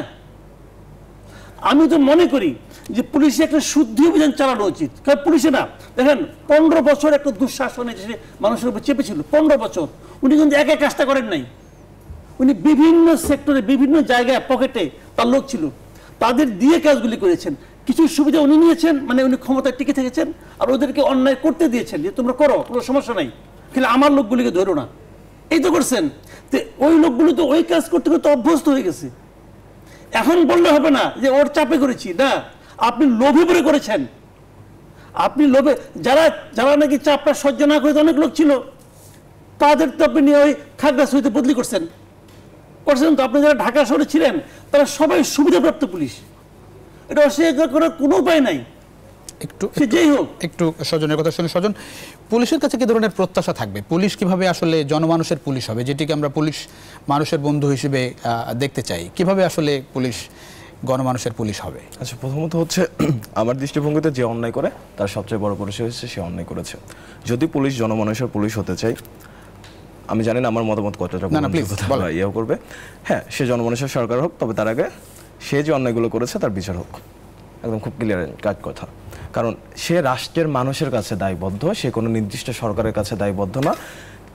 Speaker 4: আমি তো মনে করি যে পুলিশে একটা শুদ্ধি অভিযান চালানো উচিত। কারণ পুলিশে না, দেখেন 15 বছর একটা দুঃশাসনে মানুষের উপর চেপেছিল, 15 বছর উনি কিন্তু একা কাজটা করেন নাই। উনি বিভিন্ন সেক্টরে বিভিন্ন জায়গায় পকেটে তার লোক ছিল, তাদের দিয়ে কাজগুলি করেছেন। কিছু সুবিধা উনি নিয়েছেন, মানে উনি ক্ষমতায় টিকে থেকেছেন, আর ওদেরকে অন্যায় করতে দিয়েছেন যে তোমরা করো, কোনো সমস্যা নাই, কিন্তু আমার লোকগুলিকে ধরো না, এই তো করছেন। তো ওই লোকগুলো তো ওই কাজ করতে করতে অভ্যস্ত হয়ে গেছে। এখন বললে হবে না যে ওর চাপে করেছি, না, আপনি লোভে পড়ে করেছেন। আপনি লোভে, যারা নাকি চাপটা সহ্য না করে অনেক লোক ছিল, তাদের তো আপনি ওই খাগড়াছড়িতে বদলি করছেন তো। আপনি যারা ঢাকা শহরে ছিলেন তারা সবাই সুবিধাপ্রাপ্ত পুলিশ, এটা অস্বীকার করার কোনো উপায় নাই। যেই হোক,
Speaker 1: একটু স্বজনের কথা শুনে, স্বজন, পুলিশের কাছে কি ধরনের প্রত্যাশা থাকবে? পুলিশ কিভাবে আসলে জনমানুষের পুলিশ হবে, যেটিকে আমরা পুলিশ মানুষের বন্ধু হিসেবে দেখতে চাই? কিভাবে আসলে পুলিশ গণমানুষের পুলিশ হবে?
Speaker 3: আচ্ছা, প্রথমত হচ্ছে আমার দৃষ্টিভঙ্গিতে যে অন্যায় করে তার সবচেয়ে বড় পরিচয় হচ্ছে সে অন্যায় করেছে। যদি পুলিশ জনমানুষের পুলিশ হতে চায়, আমি জানি না আমার মতামত কতটা ইয়েও করবে, হ্যাঁ, সে জনমানুষের সরকার হোক, তবে তার আগে সে যে অন্যায়গুলো করেছে তার বিচার হোক, একদম খুব ক্লিয়ার কাজ কথা। কারণ সে রাষ্ট্রের মানুষের কাছে দায়বদ্ধ, সে কোনো নির্দিষ্ট সরকারের কাছে দায়বদ্ধ না।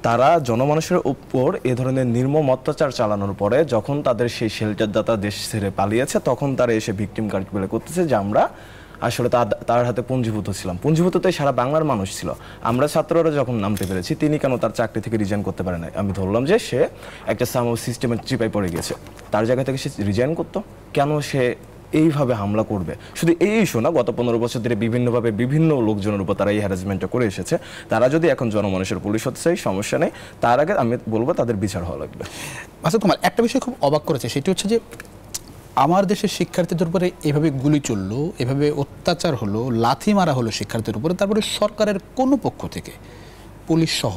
Speaker 3: তারা জনমানুষের উপর এ ধরনের নির্মম অত্যাচার চালানোর পরে যখন তাদের সেই শেল্টারদাতা দেশ ছেড়ে পালিয়েছে, তখন তারা এসে ভিকটিম কার্ড প্লে করতেছে যে আমরা আসলে তার হাতে পুঞ্জীভূত ছিলাম। পুঞ্জীভূত তো সারা বাংলার মানুষ ছিল। আমরা ছাত্ররা যখন নামতে পেরেছি, তিনি কেন তার চাকরি থেকে রিজাইন করতে পারে না? আমি ধরলাম যে সে একটা সিস্টেমের চিপায় পড়ে গেছে, তার জায়গা থেকে সে রিজাইন করতো। কেন সে এইভাবে হামলা করবে? শুধু এই ইস্যু না, গত 15 বছর ধরে বিভিন্নভাবে বিভিন্ন লোকজনের উপর তারা এই হ্যারাসমেন্টটা করে এসেছে। তারা যদি এখন জনমানুষের পুলিশ হতে চাই, সমস্যা নেই, তার আগে আমি বলবো তাদের বিচার হওয়া লাগবে।
Speaker 1: মাসুদ কুমার, একটা বিষয় খুব অবাক করেছে, সেটি হচ্ছে যে আমার দেশের শিক্ষার্থীদের উপরে এভাবে গুলি চললো, এভাবে অত্যাচার হলো, লাথি মারা হলো শিক্ষার্থীদের উপরে, তারপরে সরকারের কোনো পক্ষ থেকে, পুলিশ সহ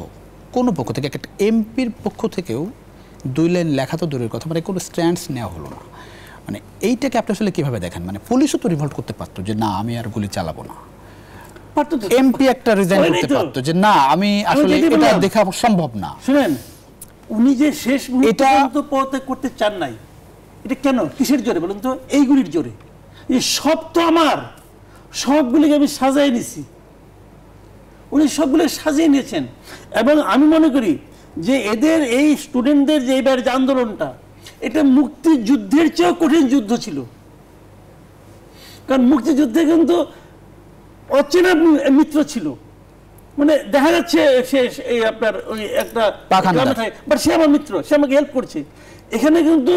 Speaker 1: কোনো পক্ষ থেকে, একটা এমপির পক্ষ থেকেও 2 লাইন লেখা তো দূরের কথা, মানে কোনো স্ট্যান্ডস নেওয়া হলো না। মানে এইটাকে আপনি আসলে কীভাবে দেখেন? মানে পুলিশও তো রিভল্ট করতে পারতো যে না আমি আর গুলি চালাবো না, এমপি একটা রিজাইন করতে পারতো যে না আমি আসলে এটা দেখা সম্ভব না।
Speaker 4: শুনেন, উনি যে শেষ মুহূর্তে পদত্যাগ করতে চান নাই, এটা কেন, কিসের জোরে বলুন তো? এইগুলির জোরে। এই সব তো আমার, সবগুলিকে আমি সাজাই নিছি, উনি সবগুলো সাজিয়ে নিয়েছেন। এবং আমি মনে করি যে এদের এই স্টুডেন্টদের যে এবার যে আন্দোলনটা, এটা মুক্তিযুদ্ধের চেয়েও কঠিন যুদ্ধ ছিল। কারণ মুক্তিযুদ্ধে কিন্তু অচেনা মিত্র ছিল, মানে দেখা যাচ্ছে সে এই আপনার ওই একটা বাট সে আমার মিত্র, সে আমাকে হেল্প করছে। এখানে কিন্তু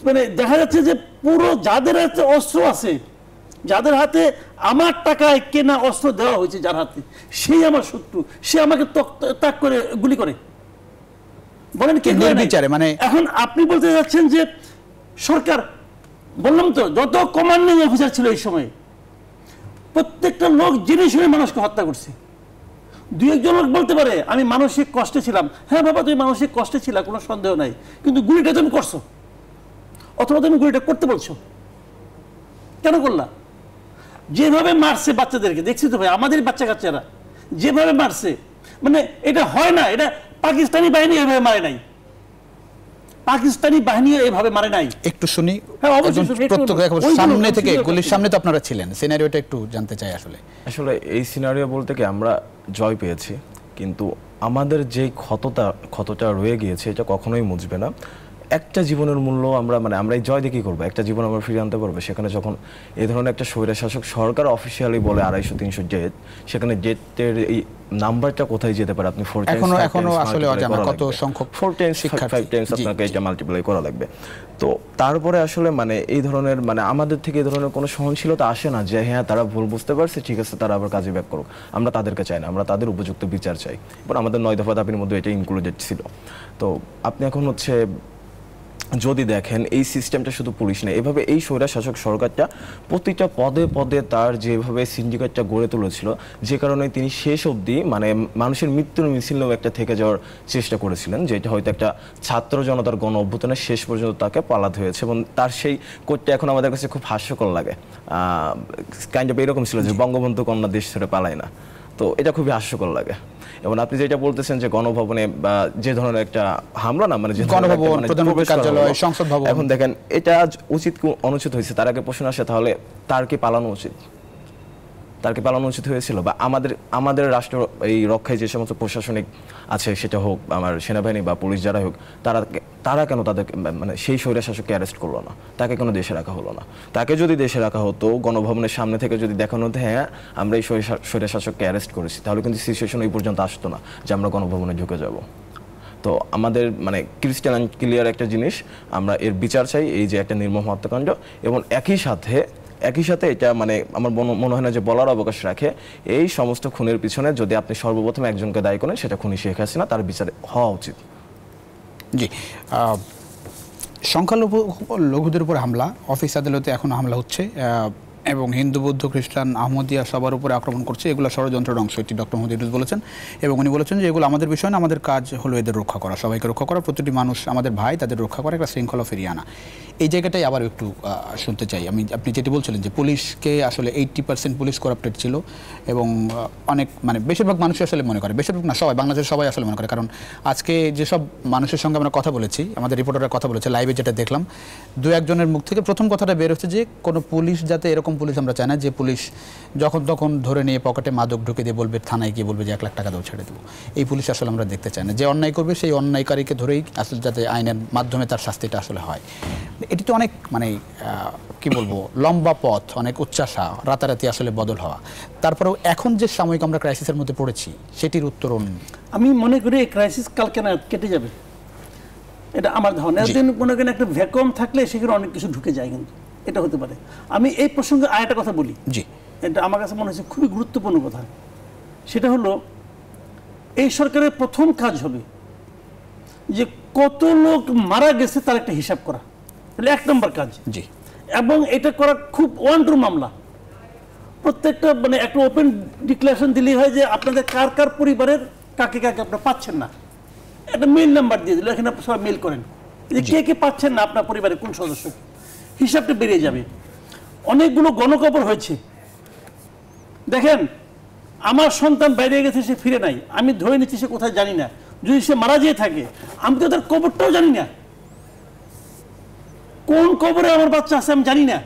Speaker 4: মানে দেখা যাচ্ছে যে পুরো যাদের হাতে অস্ত্র আছে, যাদের হাতে আমার টাকায় কেনা অস্ত্র দেওয়া হয়েছে, যার হাতে, সেই আমার শত্রু, সে আমাকে তাক করে গুলি করে। বলেন কে বিচারে? মানে এখন আপনি বলতে যাচ্ছেন যে সরকার, বললাম তো যত কমান্ডিং অফিসার ছিল এই সময়, প্রত্যেকটা লোক জেনে শুনে মানুষকে হত্যা করছে। 2-1 লোক বলতে পারে আমি মানসিক কষ্টে ছিলাম, হ্যাঁ বাবা তুমি মানসিক কষ্টে ছিলা, কোনো সন্দেহ নাই, কিন্তু গুলিটা তুমি করছো, অথবা তুমি গুলিটা করতে বলছো, কেন করলা? যেভাবে মারছে বাচ্চাদেরকে দেখছি তো ভাই, আমাদের বাচ্চা কাচ্চারা যেভাবে মারছে, মানে এটা হয় না, এটা পাকিস্তানি বাহিনী এভাবে মারে নাই, পাকিস্তানি বাহিনী এভাবে মারে নাই।
Speaker 1: একটু শুনি, সামনে থেকে, গুলির সামনে তো আপনারা ছিলেন, সিনারিওটা একটু জানতে চাই।
Speaker 3: আসলে এই সিনারিও বলতে কি, আমরা জয় পেয়েছি, কিন্তু আমাদের যে ক্ষতটা রয়ে গিয়েছে এটা কখনোই মুছবে না। একটা জীবনের মূল্য আমরা এই জয় দিয়ে কি করবো? একটা জীবন আমরা ফিরিয়ে আনতে পারবো? সেখানে যখন এই ধরনের একটা স্বৈরশাসক সরকার অফিসিয়ালি বলে 250-300 জেট, সেখানে জেটের এই নাম্বারটা কোথায় যেতে পারে? আপনি 4 টাইমস আপনাকে এটা মাল্টিপ্লাই করা লাগবে। তো তারপরে আসলে এই ধরনের আমাদের থেকে এই ধরনের কোনো সহনশীলতা আসে না যে হ্যাঁ তারা ভুল বুঝতে পারছে, ঠিক আছে তারা আবার কাজে ব্যাক করুক। আমরা তাদেরকে চাই না, আমরা তাদের উপযুক্ত বিচার চাই। এবার আমাদের 9 দফা দাবির মধ্যে এটা ইনক্লুডেড ছিল। তো আপনি এখন যদি দেখেন এই সিস্টেমটা শুধু পুলিশ না, এভাবে এই স্বৈরশাসক সরকারটা প্রতিটা পদে পদে তার যেভাবে সিন্ডিকেটটা গড়ে তুলেছিল, যে কারণে তিনি শেষ অবধি মানুষের মৃত্যুর মিছিলেও একটা থেকে যাওয়ার চেষ্টা করেছিলেন, যেটা হয়তো একটা ছাত্র জনতার গণ অভ্যুত্থানের শেষ পর্যন্ত তাকে পালাতে হয়েছে। এবং তার সেই কোটটা এখন আমাদের কাছে খুব হাস্যকর লাগে। কাইন্ড অফ এরকম ছিল যে বঙ্গবন্ধু কন্যা দেশ ছেড়ে পালায় না। তো এটা খুবই হাস্যকর লাগে। এবং আপনি যেটা বলতেছেন যে গণভবনে বা যে ধরনের একটা হামলা না, যে
Speaker 1: গণভবন, প্রধানমন্ত্রীর কার্যালয়, সংসদ ভবন,
Speaker 3: এখন দেখেন এটা উচিত কি অনুচিত হয়েছে, তার আগে প্রশ্ন আসে তাহলে তার কি পালানো উচিত? তার কি পালানো উচিত হয়েছিল? বা আমাদের রাষ্ট্র এই রক্ষায় যে সমস্ত প্রশাসনিক আছে, সেটা হোক আমার সেনাবাহিনী বা পুলিশ যারা হোক, তারা কেন তাদের সেই স্বৈরশাসককে অ্যারেস্ট করলো না? তাকে কেন দেশে রাখা হলো না? তাকে যদি দেশে রাখা হতো, গণভবনের সামনে থেকে যদি দেখানো হতো হ্যাঁ আমরা এই স্বৈরশাসককে অ্যারেস্ট করেছি, তাহলে কিন্তু সিচুয়েশন এই পর্যন্ত আসতো না যে আমরা গণভবনে ঢুকে যাব। তো আমাদের ক্রিস্টাল অ্যান্ড ক্লিয়ার একটা জিনিস, আমরা এর বিচার চাই, এই যে একটা নির্মম হত্যাকাণ্ড। এবং একই সাথে এটা আমার মনে হয় না যে বলার অবকাশ রাখে, এই সমস্ত খুনের পিছনে যদি আপনি সর্বপ্রথম একজনকে দায়ী করেন, সেটা খুনি শেখ হাসিনা, তার বিচার হওয়া উচিত।
Speaker 1: জি, সংখ্যালঘুদের উপর হামলা, অফিস আদালতে এখন হামলা হচ্ছে, এবং হিন্দু, বৌদ্ধ, খ্রিস্টান, আহমদিয়া সবার উপরে আক্রমণ করছে, এগুলো ষড়যন্ত্রের অংশ, এটি ডক্টর মোহাম্মদ ইউনূস বলেছেন। এবং উনি বলেছেন যে এগুলো আমাদের বিষয় না, আমাদের কাজ হলো এদের রক্ষা করা, সবাইকে রক্ষা করা, প্রতিটি মানুষ আমাদের ভাই, তাদের রক্ষা করা, একটা শৃঙ্খলা ফিরিয়ে আনা। এই জায়গাটাই আবার একটু শুনতে চাই আপনি যেটি বলছিলেন যে পুলিশকে আসলে 80% পুলিশ করাপ্টেড ছিল, এবং অনেক বেশিরভাগ মানুষই আসলে মনে করে, বেশিরভাগ না সবাই, বাংলাদেশের সবাই আসলে মনে করে। কারণ আজকে যেসব মানুষের সঙ্গে আমরা কথা বলেছি, আমাদের রিপোর্টাররা কথা বলেছে, লাইভে যেটা দেখলাম, 2-1 জনের মুখ থেকে প্রথম কথাটা বের হচ্ছে যে কোনো পুলিশ যাতে এরকম এরকম পুলিশ আমরা চাই না যে পুলিশ যখন তখন ধরে নিয়ে পকেটে মাদক ঢুকে দিয়ে বলবে, থানায় গিয়ে বলবে যে 1 লাখ টাকা দাও ছেড়ে দেবো। এই পুলিশ আসলে আমরা দেখতে চাই না। যে অন্যায় করবে সেই অন্যায়কারীকে ধরেই আসলে যাতে আইনের মাধ্যমে তার শাস্তিটা আসলে হয়। এটি তো অনেক মানে কি বলবো, লম্বা পথ, অনেক উচ্চাসা, রাতারাতি আসলে বদল হওয়া। তারপরেও এখন যে সাময়িক আমরা ক্রাইসিসের মধ্যে পড়েছি সেটির উত্তরণ
Speaker 4: আমি মনে করি এই ক্রাইসিস কালকে না কেটে যাবে, এটা আমার ধারণা। একদিন মনে করেন একটা ভ্যাকুয়াম থাকলে সেখানে অনেক কিছু ঢুকে যায়, কিন্তু এটা হতে পারে। আমি এই প্রসঙ্গে আরেকটা কথা বলি,
Speaker 1: জি,
Speaker 4: এটা আমার কাছে মনে হচ্ছে খুবই গুরুত্বপূর্ণ কথা। সেটা হলো এই সরকারের প্রথম কাজ হবে যে কত লোক মারা গেছে তার একটা হিসাব করা, এটা 1 নম্বর কাজ।
Speaker 1: জি,
Speaker 4: এবং এটা করা খুব ওয়ান-টু মামলা। প্রত্যেকটা মানে একটা ওপেন ডিক্লারেশন দিলেই হয় যে আপনাদের কার কার পরিবারের কাকে কাকে আপনারা পাচ্ছেন না, একটা মেইল নাম্বার দিয়ে দিল, এখানে আপনারা সবাই মেইল করেন যে কে কে পাচ্ছেন না আপনার পরিবারের কোন সদস্য, হিসাবটা বেরিয়ে যাবে। অনেকগুলো গণকবর হয়েছে, দেখেন আমার সন্তান বাইরে গেছে, সে ফিরে নাই, আমি ধরে নিচ্ছি সে কোথায় জানি না, যদি সে মারা যেয়ে থাকে আমি তো তার কবরটাও জানি না, কোন কবরে আমার বাচ্চা আছে আমি জানি না।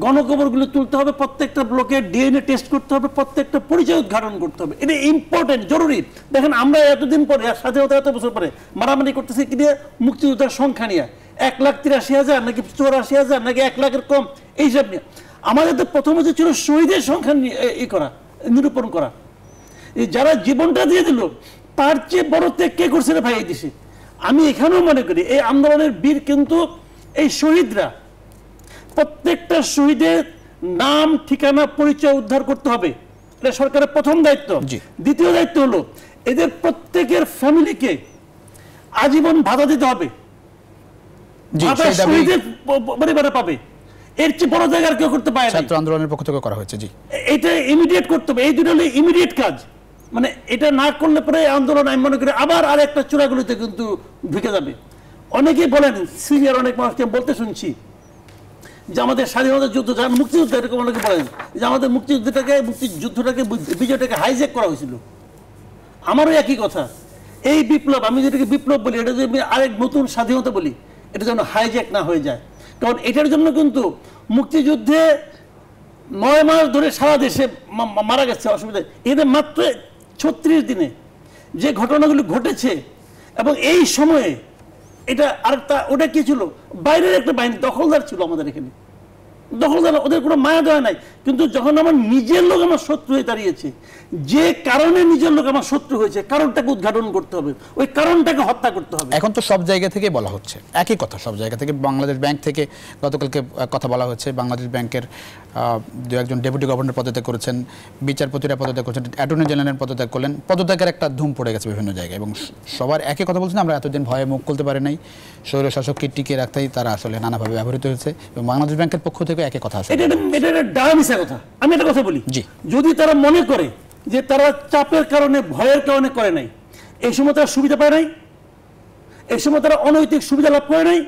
Speaker 4: গণকবরগুলো তুলতে হবে, প্রত্যেকটা ব্লকের ডিএনএ টেস্ট করতে হবে, প্রত্যেকটা পরিচয় উদ্ঘাটন করতে হবে, এটা ইম্পর্টেন্ট, জরুরি। দেখেন আমরা এতদিন পরে, স্বাধীনতা এত বছর পরে মারামারি করতেছি কি নিয়ে, মুক্তিযোদ্ধার সংখ্যা নিয়ে, 1,83,000 নাকি 84,000 নাকি 1 লাখের কম, এইসব নিয়ে। আমাদের তো প্রথমে যে ছিল শহীদের সংখ্যা করা, নিরূপণ করা। এই যারা জীবনটা দিয়ে দিল তার চেয়ে বড় ত্যাগ কে করছে রে ভাই এই দেশে? আমি এখানেও মনে করি এই আন্দোলনের বীর কিন্তু এই শহীদরা। প্রত্যেকটা শহীদের নাম, ঠিকানা, পরিচয় উদ্ধার করতে হবে, এটা সরকারের প্রথম দায়িত্ব। দ্বিতীয় দায়িত্ব হলো এদের প্রত্যেকের ফ্যামিলিকে আজীবন ভাতা দিতে হবে, শহীদের পরিবারে পাবে, এর চেয়ে বড় জায়গার কেউ করতে পারে না।
Speaker 1: ছাত্র আন্দোলনের পক্ষ থেকে করা হয়েছে। জি,
Speaker 4: এটা ইমিডিয়েট করতে হবে, এই দুটো হলো ইমিডিয়েট কাজ। মানে এটা না করলে পরে আন্দোলন আমি মনে করি আবার আরেকটা চূড়াগুলিতে কিন্তু ঢুকে যাবে। অনেকেই বলেন, সিনিয়র অনেক মানুষকে বলতে শুনছি যে আমাদের স্বাধীনতা যুদ্ধ, যারা মুক্তিযুদ্ধ, এরকম অনেকে বলেন যে আমাদের মুক্তিযুদ্ধটাকে বিজয়টাকে হাইজ্যাক করা হয়েছিল। আমারও একই কথা, এই বিপ্লব, আমি যেটাকে বিপ্লব বলি, এটা যদি আমি আরেক নতুন স্বাধীনতা বলি, এটা যেন হাইজ্যাক না হয়ে যায়। কারণ এটার জন্য কিন্তু মুক্তিযুদ্ধে 9 মাস ধরে সারা দেশে মারা গেছে, অসুবিধা। এদের মাত্র 36 দিনে যে ঘটনাগুলি ঘটেছে, এবং এই সময়ে এটা আর ওটা কি ছিল, বাইরের একটা বাহিনী দখলদার ছিল আমাদের এখানে, দখলদার, ওদের কোনো মায়া দেওয়া নাই। কিন্তু যখন আমার নিজের লোক আমার শত্রু হয়ে দাঁড়িয়েছে, যে কারণে নিজের লোক আমার শত্রু হয়েছে, কারণটাকে উদ্ঘাটন করতে হবে, ওই কারণটাকে হত্যা করতে হবে।
Speaker 1: এখন তো সব জায়গা থেকে বলা হচ্ছে একই কথা, সব জায়গা থেকে। বাংলাদেশ ব্যাংক থেকে গতকালকে কথা বলা হচ্ছে, বাংলাদেশ ব্যাংকের 2-1 ডেপুটি গভর্নর পদত্যাগ করেছেন, বিচারপতিরা পদত্যাগ করেছেন, অ্যাটর্নি জেনারেল পদত্যাগ করলেন, পদত্যাগের একটা ধুম পড়ে গেছে বিভিন্ন জায়গায়। এবং সবার একই কথা বলছেন, আমরা এতদিন ভয়ে মুখ খুলতে পারি নাই, স্বৈরশাসককে টিকিয়ে রাখতেই তারা আসলে নানাভাবে ব্যবহৃত হয়েছে। এবং বাংলাদেশ ব্যাংকের পক্ষ থেকে একই কথা আসলে,
Speaker 4: এটা ডাহা মিশা কথা। আমি একটা কথা বলি, যদি তারা মনে করে যে তারা চাপের কারণে, ভয়ের কারণে করে নাই, এই সময় তারা সুবিধা পায় নাই, এই সময় তারা অনৈতিক সুবিধা লাভ করে নাই,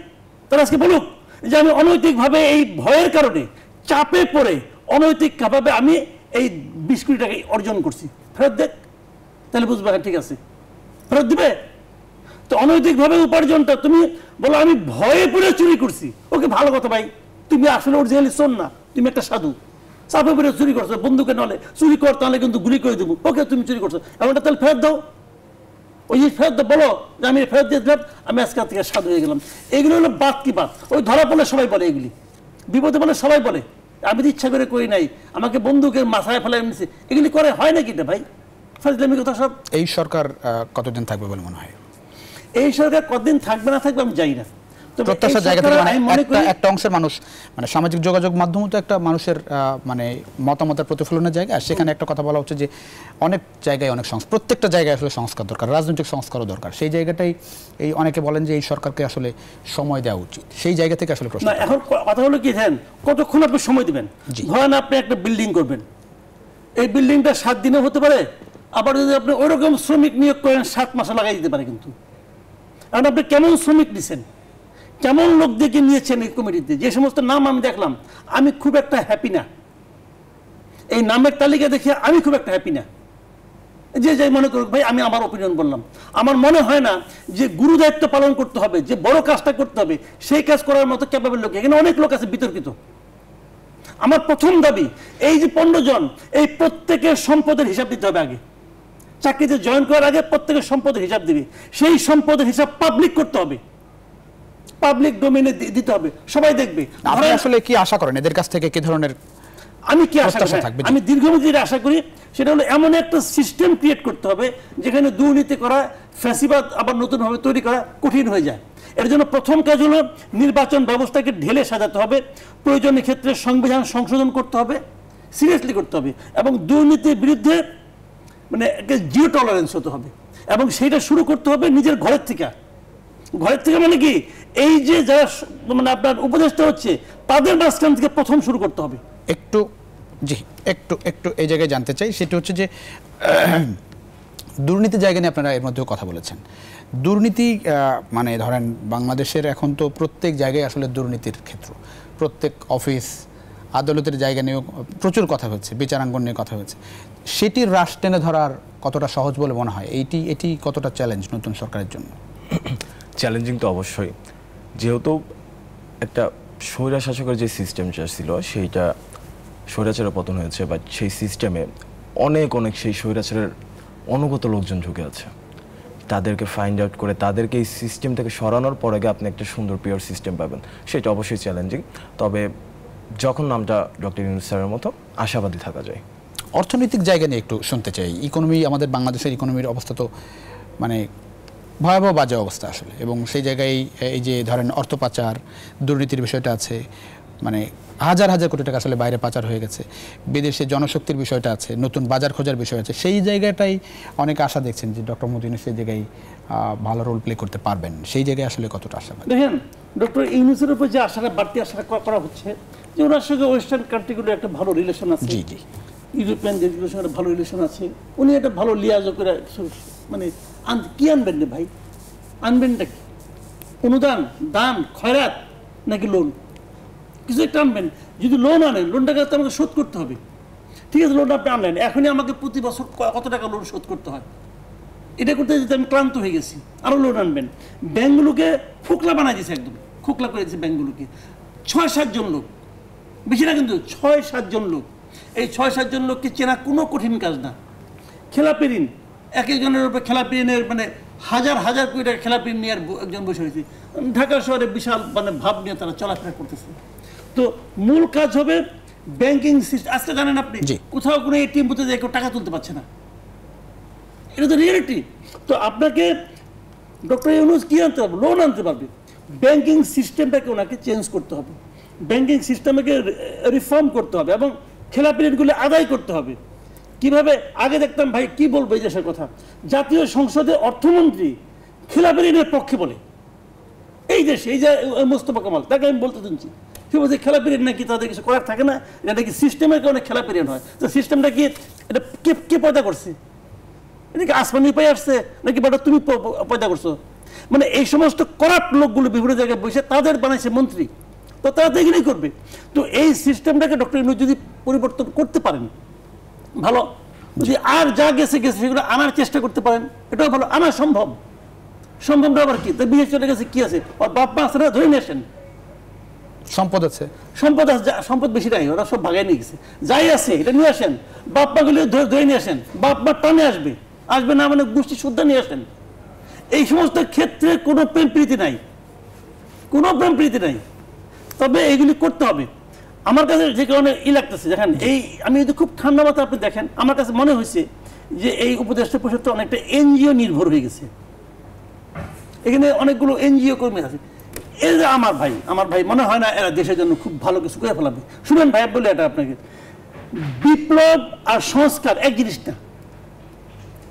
Speaker 4: তারা আজকে বলুক যে আমি অনৈতিকভাবে, এই ভয়ের কারণে, চাপে পড়ে অনৈতিকভাবে আমি এই 20 কোটি টাকা অর্জন করছি, ফেরত দেখ, তাহলে বুঝবে ঠিক আছে, ফেরত দিবে। তো অনৈতিকভাবে উপার্জনটা তুমি বলো আমি ভয়ে পড়ে চুরি করছি, ওকে ভালো কথা ভাই, তুমি আসলে অরিজিনালি চোর না, তুমি একটা সাধু, চাপে পড়ে চুরি করছো, বন্ধুকে নলে চুরি কর, তাহলে কিন্তু গুলি করে দেবো, ওকে তুমি চুরি করছো, এমনটা তাহলে ফেরত দাও। ওই যে ফেরত দাও, বলো যে আমি ফেরত দিয়ে দিলাম, আমি আজকে থেকে সাধু হয়ে গেলাম। এগুলো হলো বাদ কি বাদ, ওই ধরা পড়লে সবাই বলে, এগুলি বিপদে বলে সবাই বলে, আমি তো ইচ্ছা করে করি নাই, আমাকে বন্ধুকের মাথায় ফেলে নিচ্ছে, এগুলি করে হয় নাকি এটা ভাই? ফাজলামি কথা সব।
Speaker 1: এই সরকার কতদিন থাকবে বলে মনে হয়?
Speaker 4: এই সরকার কতদিন থাকবে না থাকবে আমি জানি না।
Speaker 1: প্রত্যাশার জায়গা থেকে একটা অংশের মানুষ, মানে সামাজিক যোগাযোগ মাধ্যম তো একটা মানুষের মানে মতামতের প্রতিফলনের জায়গা। সেখানে একটা কথা বলা হচ্ছে যে অনেক জায়গায় অনেক প্রত্যেকটা জায়গায় আসলে সংস্কার দরকার, রাজনৈতিক সংস্কারও দরকার। সেই জায়গাটাই এই অনেকে বলেন যে এই সরকারকে আসলে সময় দেওয়া উচিত। সেই জায়গা থেকে আসলে প্রশ্ন,
Speaker 4: এখন কথা হলো কি, ধ্যান কতক্ষণ আপনি সময় দিবেন? ধরেন আপনি একটা বিল্ডিং করবেন, এই বিল্ডিংটা 7 দিনে হতে পারে, আবার যদি আপনি ওইরকম শ্রমিক নিয়োগ করেন 7 মাসে লাগাই দিতে পারে। কিন্তু কারণ আপনি কেমন শ্রমিক নিছেন, কেমন লোক দেখে নিয়েছেন এই কমিটিতে, যে সমস্ত নাম আমি দেখলাম, আমি খুব একটা হ্যাপি না। এই নামের তালিকা দেখে আমি খুব একটা হ্যাপি না। যে যাই মনে করুক ভাই, আমি আমার অপিনিয়ন বললাম। আমার মনে হয় না যে গুরু দায়িত্ব পালন করতে হবে, যে বড় কাজটা করতে হবে, সেই কাজ করার মতো ক্যাপাবল লোক এখানে অনেক লোক আছে বিতর্কিত। আমার প্রথম দাবি এই যে 15 জন, এই প্রত্যেকের সম্পদের হিসাব দিতে হবে আগে। চাকরিতে জয়েন করার আগে প্রত্যেকের সম্পদের হিসাব দিবে, সেই সম্পদের হিসাব পাবলিক করতে হবে, পাবলিক ডোমেইনে দিতে হবে, সবাই দেখবে।
Speaker 1: আপনি আসলে কি আশা করেন এদের কাছ থেকে, কি ধরনের?
Speaker 4: আমি কি আশা করি, আমি দীর্ঘমেয়াদী আশা করি সেটা হলো এমন একটা সিস্টেম ক্রিয়েট করতে হবে যেখানে দুর্নীতি করা, ফ্যাসিবাদ আবার নতুনভাবে তৈরি করা কঠিন হয়ে যায়। এর জন্য প্রথম কাজ হলো নির্বাচন ব্যবস্থাকে ঢেলে সাজাতে হবে, প্রয়োজনীয় ক্ষেত্রে সংবিধান সংশোধন করতে হবে, সিরিয়াসলি করতে হবে, এবং দুর্নীতির বিরুদ্ধে মানে জিরো টলারেন্স হতে হবে, এবং সেইটা শুরু করতে হবে নিজের ঘরের থেকে। ঘরের থেকে মানে কি, এই যে যারা মানে আপনার উপদেষ্টা হচ্ছে তাদের মাঝখান থেকে প্রথম শুরু করতে হবে।
Speaker 1: একটু জি একটু একটু এই জায়গায় জানতে চাই, সেটা হচ্ছে যে দুর্নীতি জায়গা নিয়ে আপনারা এর মধ্যেও কথা বলেছেন। দুর্নীতি মানে ধরেন বাংলাদেশের এখন তো প্রত্যেক জায়গায় আসলে দুর্নীতির ক্ষেত্র, প্রত্যেক অফিস আদালতের জায়গা নিয়েও প্রচুর কথা হচ্ছে, বিচারাঙ্গন নিয়ে কথা হচ্ছে। সেটির হ্রাস টেনে ধরার কতটা সহজ বলে মনে হয়? এটি কতটা চ্যালেঞ্জ নতুন সরকারের জন্য?
Speaker 3: চ্যালেঞ্জিং তো অবশ্যই, যেহেতু একটা স্বৈরা শাসকের যে সিস্টেমটা ছিল সেইটা স্বৈরাচারের পতন হয়েছে, বা সেই সিস্টেমে অনেক সেই স্বৈরাচারের অনুগত লোকজন ঢুকে আছে। তাদেরকে ফাইন্ড আউট করে তাদেরকে এই সিস্টেম থেকে সরানোর পরে আপনি একটা সুন্দর পিওর সিস্টেম পাবেন, সেটা অবশ্যই চ্যালেঞ্জিং। তবে যখন নামটা ডক্টর ইউনূস স্যারের মতো, আশাবাদী থাকা যায়।
Speaker 1: অর্থনৈতিক জায়গা নিয়ে একটু শুনতে চাই। ইকোনমি, আমাদের বাংলাদেশের ইকোনমির অবস্থা তো মানে ভয়াবহ বাজে অবস্থা আসলে, এবং সেই জায়গায় এই যে ধরেন অর্থ পাচার, দুর্নীতির বিষয়টা আছে, মানে হাজার হাজার কোটি টাকা আসলে বাইরে পাচার হয়ে গেছে, বিদেশে জনশক্তির বিষয়টা আছে, নতুন বাজার খোঁজার বিষয় আছে। সেই জায়গাটাই অনেক আশা দেখছেন যে ডক্টর মোহাম্মদ ইউনূস সেই জায়গায় ভালো রোল প্লে করতে পারবেন, সেই জায়গায় আসলে কতটা আশাবাদী?
Speaker 4: দেখেন, ডক্টর ইউনূসের উপর যে আশাটা, বাড়তি আশাটা করা হচ্ছে যে ওনার সঙ্গে ওয়েস্টার্ন কান্ট্রিগুলো একটা ভালো রিলেশন আছে,
Speaker 1: জি জি,
Speaker 4: ইউরোপিয়ান দেশগুলোর সঙ্গে ভালো রিলেশন আছে, উনি একটা ভালো লিয়াজও করে মানে কি আনবেন রে ভাই? আনবেনটা কি? অনুদান, দান, খয়রাত নাকি লোন? কিছু একটা আনবেন। যদি লোন আনেন, লোনটাকে তো আমাকে শোধ করতে হবে। ঠিক আছে, লোনটা আপনি আনলেন, এখনই আমাকে প্রতি বছর কত টাকা লোন শোধ করতে হয়, এটা করতে যেতে আমি ক্লান্ত হয়ে গেছি। আরও লোন আনবেন। ব্যাঙ্কগুলোকে ফোকলা বানাই দিয়েছে, একদম খোকলা করে দিয়েছে ব্যাঙ্কগুলোকে। 6-7 জন লোক, বেশি না কিন্তু, 6-7 জন লোক। এই 6-7 জন লোককে চেনা কোনো কঠিন কাজ না। খেলাপি ঋণ, এক একজনের উপরে খেলাপি ঋণের মানে হাজার হাজার কোটি টাকা খেলাপি ঋণ নিয়ে একজন বসে হয়েছে। ঢাকা শহরে বিশাল মানে ভাব নিয়ে তারা চলাফেরা করতেছে। তো মূল কাজ হবে ব্যাংকিং সিস্টেম। আজকে জানেন আপনি কোথাও কোনো এটিএম বুথে যে কেউ টাকা তুলতে পারছে না, এটা তো রিয়েলিটি। তো আপনাকে ডক্টর ইউনূস কি আনতে হবে? লোন আনতে পারবে। ব্যাংকিং সিস্টেমটাকে ওনাকে চেঞ্জ করতে হবে, ব্যাংকিং সিস্টেমকে রিফর্ম করতে হবে, এবং খেলাপি ঋণগুলো আদায় করতে হবে। কিভাবে? আগে দেখতাম ভাই, কি বলবো এই দেশের কথা, জাতীয় সংসদে অর্থমন্ত্রী খেলাপি ঋণের পক্ষে বলে। এই দেশে এই যে মোস্তফা কামাল, তাকে আমি বলতে শুনছি, সে বলছে খেলাপি ঋণ নাকি তাদের কিছু করার থাকে না, এটা নাকি সিস্টেমের কারণে খেলাপি ঋণ হয়। তো সিস্টেমটা কি, এটা কে পয়দা করছে? এটা কি আসমানি পাই আসছে নাকি বাটা তুমি পয়দা করছো? মানে এই সমস্ত করাপ্ট লোকগুলো বিভিন্ন জায়গায় বসে তাদের বানাইছে মন্ত্রী, তো তারা দেখলেই করবে। তো এই সিস্টেমটাকে ডক্টর ইউনূস যদি পরিবর্তন করতে পারেন ভালো, যদি আর যা গেছে সেগুলো আনার চেষ্টা করতে পারেন, এটাও ভালো। আনা সম্ভব, সম্ভবটা আবার কি? তো বিয়ে চলে গেছে, কি আছে? ওর বাপ মা আছে না, ধরে নিয়ে আসেন।
Speaker 1: সম্পদ আছে,
Speaker 4: সম্পদ বেশি নাই, ওরা সব ভাগাই নিয়ে গেছে। যাই আছে এটা নিয়ে আসেন, বাপ মাগুলো ধরে নিয়ে আসেন, বাপ মা টানে আসবে না মানে গোষ্ঠী শুদ্ধা নিয়ে আসেন। এই সমস্ত ক্ষেত্রে কোনো প্রেম প্রীতি নাই, কোনো প্রেম প্রীতি নাই। তবে এইগুলি করতে হবে। আমার কাছে যে কারণে লাগতেছে, দেখেন এই আমি যদি খুব ঠান্ডা মাথায় আপনি দেখেন, আমার কাছে মনে হয়েছে যে এই উপদেষ্টা পরিষদ অনেকটা এনজিও নির্ভর হয়ে গেছে। এখানে অনেকগুলো এনজিও কর্মী আছে। এই যে আমার ভাই মনে হয় না এরা দেশের জন্য খুব ভালো কিছু করে ফেলাবে। শুনেন ভাই, বলে এটা আপনাকে, বিপ্লব আর সংস্কার এক জিনিস না,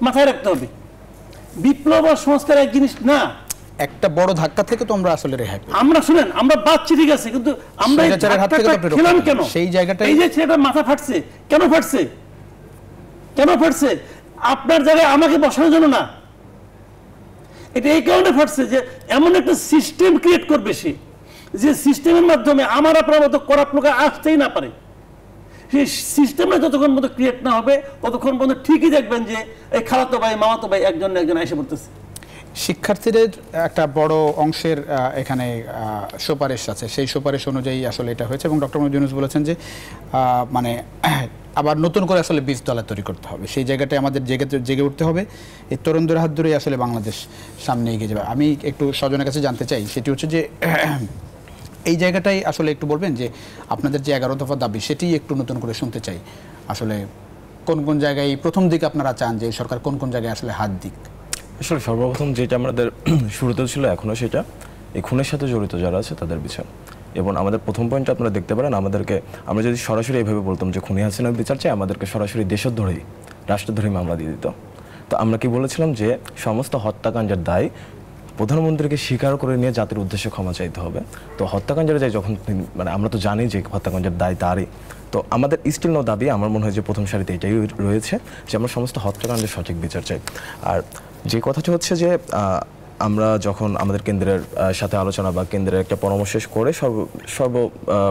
Speaker 4: মাথায় রাখতে হবে। বিপ্লব আর সংস্কার এক জিনিস না।
Speaker 1: একটা বড় ধাক্কা থেকে তো আমরা আসলে রেহাই পাই।
Speaker 4: আমরা শুনেন, আমরা বাচ্চি ঠিক আছে, কিন্তু আমরা খেলাম কেন?
Speaker 1: সেই জায়গাটা, এই
Speaker 4: যে ছেলেটা মাথা ফাটছে, কেন ফাটছে? আপনার জায়গায় আমাকে বসানোর জন্য না, এটা এই কারণে ফাটছে যে এমন একটা সিস্টেম ক্রিয়েট করবে সে, যে সিস্টেমের মাধ্যমে আমার আপনার মতো করাপ্ট লোক আসতেই না পারে। সেই সিস্টেমে যতক্ষণ মতো ক্রিয়েট না হবে ততক্ষণ পর্যন্ত ঠিকই দেখবেন যে এই খালাতো ভাই মামাতো ভাই একজন এসে পড়তেছে।
Speaker 1: শিক্ষার্থীদের একটা বড় অংশের এখানে সুপারিশ আছে, সেই সুপারিশ অনুযায়ী আসলে এটা হয়েছে এবং ডক্টর মোহাম্মদ ইউনূস বলেছেন যে মানে আবার নতুন করে আসলে বীজতলা তৈরি করতে হবে, সেই জায়গাটায় আমাদের জেগে উঠতে হবে। এই তরুণদের হাত ধরেই আসলে বাংলাদেশ সামনে এগিয়ে যাবে। আমি একটু স্বজনের কাছে জানতে চাই, সেটি হচ্ছে যে এই জায়গাটাই আসলে একটু বলবেন যে আপনাদের যে 11 দফা দাবি সেটি একটু নতুন করে শুনতে চাই। আসলে কোন কোন জায়গায় প্রথম দিকে আপনারা চান যে সরকার কোন কোন জায়গায় আসলে হাত দিক?
Speaker 3: আসলে সর্বপ্রথম যেটা আমাদের শুরুতেও ছিল এখনও সেটা এই খুনের সাথে জড়িত যারা আছে তাদের বিচার। এবং আমাদের প্রথম পয়েন্ট আপনারা দেখতে পারেন, আমাদেরকে আমরা যদি সরাসরি এইভাবে বলতাম যে খুনি হাসিনার বিচার চাই, আমাদেরকে সরাসরি দেশদ্রোহী রাষ্ট্রদ্রোহী মামলা দিয়ে দিত। তো আমরা কি বলেছিলাম যে সমস্ত হত্যাকাণ্ডের দায় প্রধানমন্ত্রীকে স্বীকার করে নিয়ে জাতির উদ্দেশ্যে ক্ষমা চাইতে হবে। তো হত্যাকাণ্ডের যাই যখন মানে আমরা তো জানি যে হত্যাকাণ্ডের দায় তারই, তো আমাদের স্টিল নো দাবি আমার মনে হয় যে প্রথম সারিতে এটাই রয়েছে যে আমরা সমস্ত হত্যাকাণ্ডের সঠিক বিচার চাই। আর যে কথাটা হচ্ছে যে আমরা যখন আমাদের কেন্দ্রের সাথে আলোচনা বা কেন্দ্রের একটা পরামর্শ করে সর্ব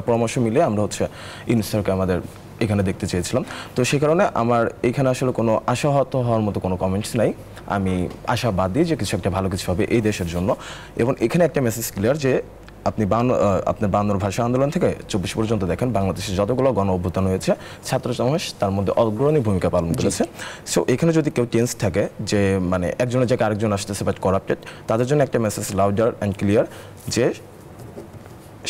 Speaker 3: পরামর্শ মিলে আমরা হচ্ছে ইউনূস স্যারকে আমাদের এখানে দেখতে চেয়েছিলাম। তো সেই কারণে আমার এখানে আসলে কোনো আশাহত হওয়ার মতো কোনো কমেন্টস নাই। আমি আশাবাদী যে কিছু একটা ভালো কিছু হবে এই দেশের জন্য। এবং এখানে একটা মেসেজ ক্লিয়ার যে আপনি আপনার 52 ভাষা আন্দোলন থেকে 24 পর্যন্ত দেখেন বাংলাদেশে যতগুলো গণ অভ্যুত্থান হয়েছে ছাত্র সমাজ তার মধ্যে অগ্রণী ভূমিকা পালন করেছে। সো এখানে যদি কেউ টেন্স থাকে যে মানে একজনের জায়গায় আরেকজন আসতেছে বাট করাপ্টেড, তাদের জন্য একটা মেসেজ লাউডার অ্যান্ড ক্লিয়ার যে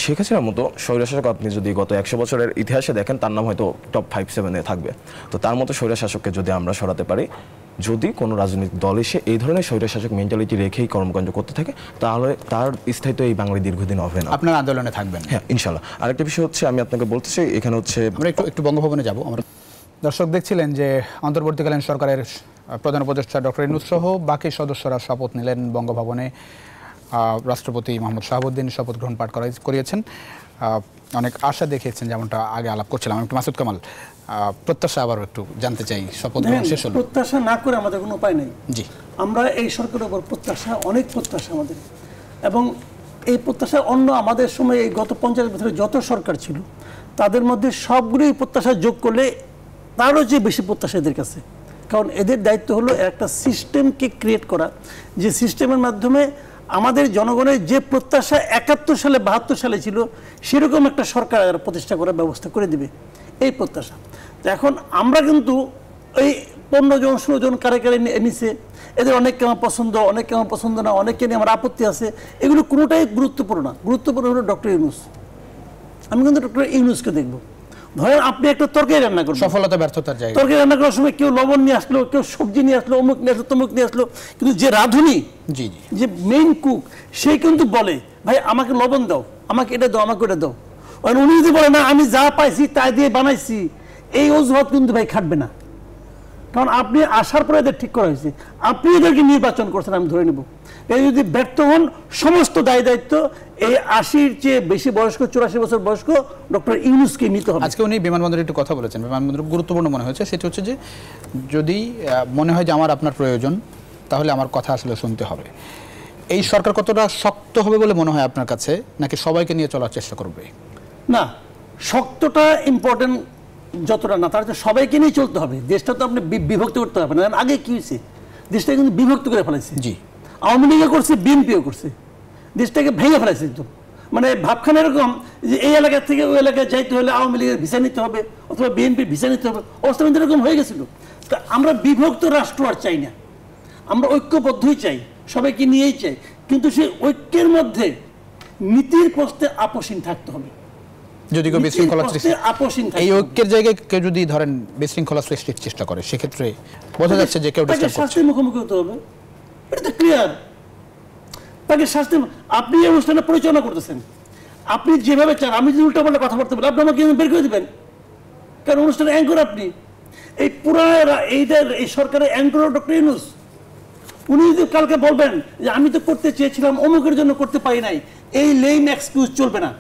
Speaker 3: শেখ হাসিনার মতো স্বৈরশাসক আপনি যদি গত 100 বছরের ইতিহাসে দেখেন তার নাম হয়তো টপ 5-7-এ থাকবে। তো তার মতো স্বৈরশাসককে যদি আমরা সরাতে পারি, যদি কোনো রাজনৈতিক দল এসে এই ধরনের স্বৈরশাসক মেন্টালিটি রেখেই কর্মকাণ্ড করতে থাকে, তাহলে তার স্থায়িত্ব এই বাংলায় দীর্ঘদিন হবে না।
Speaker 1: আপনার আন্দোলনে থাকবেন?
Speaker 3: হ্যাঁ, ইনশাল্লাহ। আরেকটা বিষয় হচ্ছে আমি আপনাকে বলতে চাই, এখানে হচ্ছে
Speaker 1: আমরা একটু বঙ্গভবনে যাব। আমরা দর্শক দেখছিলেন যে অন্তর্বর্তীকালীন সরকারের প্রধান উপদেষ্টা ডক্টর ইউনূস সহ বাকি সদস্যরা শপথ নিলেন বঙ্গভবনে। রাষ্ট্রপতি মোহাম্মদ শাহাবুদ্দিন শপথ গ্রহণ পাঠ করিয়েছেন। অনেক আশা দেখিয়েছেন, যেমনটা আগে আলাপ করছিলাম। একটু মাসুদ কামাল, প্রত্যাশা আবার একটু জানতে চাই। শপথ গ্রহণ শেষ হলো,
Speaker 4: প্রত্যাশা না করে আমাদের কোনো উপায় নেই।
Speaker 1: জি,
Speaker 4: আমরা এই সরকারের উপর প্রত্যাশা, অনেক প্রত্যাশা আমাদের, এবং এই প্রত্যাশা অন্য আমাদের সময় এই গত 50 বছরে যত সরকার ছিল তাদের মধ্যে সবগুলোই প্রত্যাশা যোগ করলে তারও যে বেশি প্রত্যাশা এদের কাছে। কারণ এদের দায়িত্ব হলো একটা সিস্টেমকে ক্রিয়েট করা, যে সিস্টেমের মাধ্যমে আমাদের জনগণের যে প্রত্যাশা 71 সালে 72 সালে ছিল সেরকম একটা সরকার প্রতিষ্ঠা করার ব্যবস্থা করে দিবে, এই প্রত্যাশা। তো এখন আমরা কিন্তু এই 15 জন 16 জন কারে নিচে, এদের অনেককে আমার পছন্দ, অনেককে আমার পছন্দ না, অনেককে নিয়ে আমার আপত্তি আছে, এগুলো কোনোটাই গুরুত্বপূর্ণ না। গুরুত্বপূর্ণ হলো ডক্টর ইউনূস। আমি কিন্তু ডক্টর ইউনূসকে দেখবো। ধরেন আপনি একটা তরকারি রান্না করবেন,
Speaker 1: সফলতা ব্যর্থতার জায়গা,
Speaker 4: তরকারি রান্না করার সময় কেউ লবণ নিয়ে আসলো, কেউ সবজি নিয়ে আসলো, অমুক নিয়ে আসলো, তমুক নিয়ে আসলো, কিন্তু যে রাঁধুনি,
Speaker 1: জি জি,
Speaker 4: যে মেইন কুক, সে কিন্তু বলে ভাই আমাকে লবণ দাও, আমাকে এটা দাও, আমাকে ওটা দাও। উনি যদি বলে না আমি যা পাইছি তাই দিয়ে বানাইছি, এই অজুহাত কিন্তু ভাই খাটবে না। কারণ আপনি আসার পরে এদের ঠিক করা হয়েছে, আপনি এদেরকে নির্বাচন করছেন, আমি ধরে নেব। এই যদি ব্যর্থ হন, সমস্ত দায় দায়িত্ব এই 80-র চেয়ে বেশি বয়স্ক, 84 বছর বয়স্ক ডক্টর ইউনূসকে নিতে হবে।
Speaker 1: আজকে উনি বিমানবন্দরে একটু কথা বলেছেন, বিমানবন্দর গুরুত্বপূর্ণ মনে হয়েছে। সেটা হচ্ছে যে যদি মনে হয় যে আমার আপনার প্রয়োজন, তাহলে আমার কথা আসলে শুনতে হবে। এই সরকার কতটা শক্ত হবে বলে মনে হয় আপনার কাছে, নাকি সবাইকে নিয়ে চলার চেষ্টা করবে?
Speaker 4: না, শক্তটা ইম্পর্টেন্ট যতটা না, তার সবাইকে নিয়ে চলতে হবে। দেশটা তো আপনি বিভক্ত করতে হবে না। আগে কি হয়েছে, দেশটা কিন্তু বিভক্ত করে ফেলাইছে।
Speaker 1: জি,
Speaker 4: আওয়ামী লীগও করছে, বিএনপিও করছে, দেশটাকে ভেঙে ফেলাইছে একদম। মানে ভাবখানা এরকম যে এই এলাকা থেকে ওই এলাকায় যাইতে হলে আওয়ামী লীগের ভিসা নিতে হবে অথবা বিএনপির ভিসা নিতে হবে, অবস্থা কিন্তু এরকম হয়ে গেছিল। তা আমরা বিভক্ত রাষ্ট্র আর চাই না, আমরা ঐক্যবদ্ধই চাই, সবাইকে নিয়েই চাই, কিন্তু সেই ঐক্যের মধ্যে নীতির প্রশ্নে আপোষহীন থাকতে হবে।
Speaker 1: যদি কেউ বিশৃঙ্খলা সৃষ্টি, এই ঐক্যের জায়গায় কেউ যদি ধরেন বিশৃঙ্খলা সৃষ্টির চেষ্টা করে, সেক্ষেত্রে বোঝা যাচ্ছে যে কেউ ডিস্টার্ব করছে,
Speaker 4: শাস্তির মুখোমুখি হতে হবে। এটা তো ক্লিয়ার, তাকে শাস্তি। আপনি এই অনুষ্ঠানে পরিচালনা করতেছেন, আপনি যেভাবে চান, আমি যদি উল্টা পাল্টা কথাবার্তা বলি আপনি আমাকে বের করে দেবেন, কারণ অনুষ্ঠানের অ্যাঙ্কর আপনি। এই পুরা এই সরকারের অ্যাঙ্কর ডক্টর ইউনূস। উনি যদি কালকে বলবেন যে আমি তো করতে চেয়েছিলাম, অমুকের জন্য করতে পারি নাই, এই লেম এক্সকিউজ চলবে না।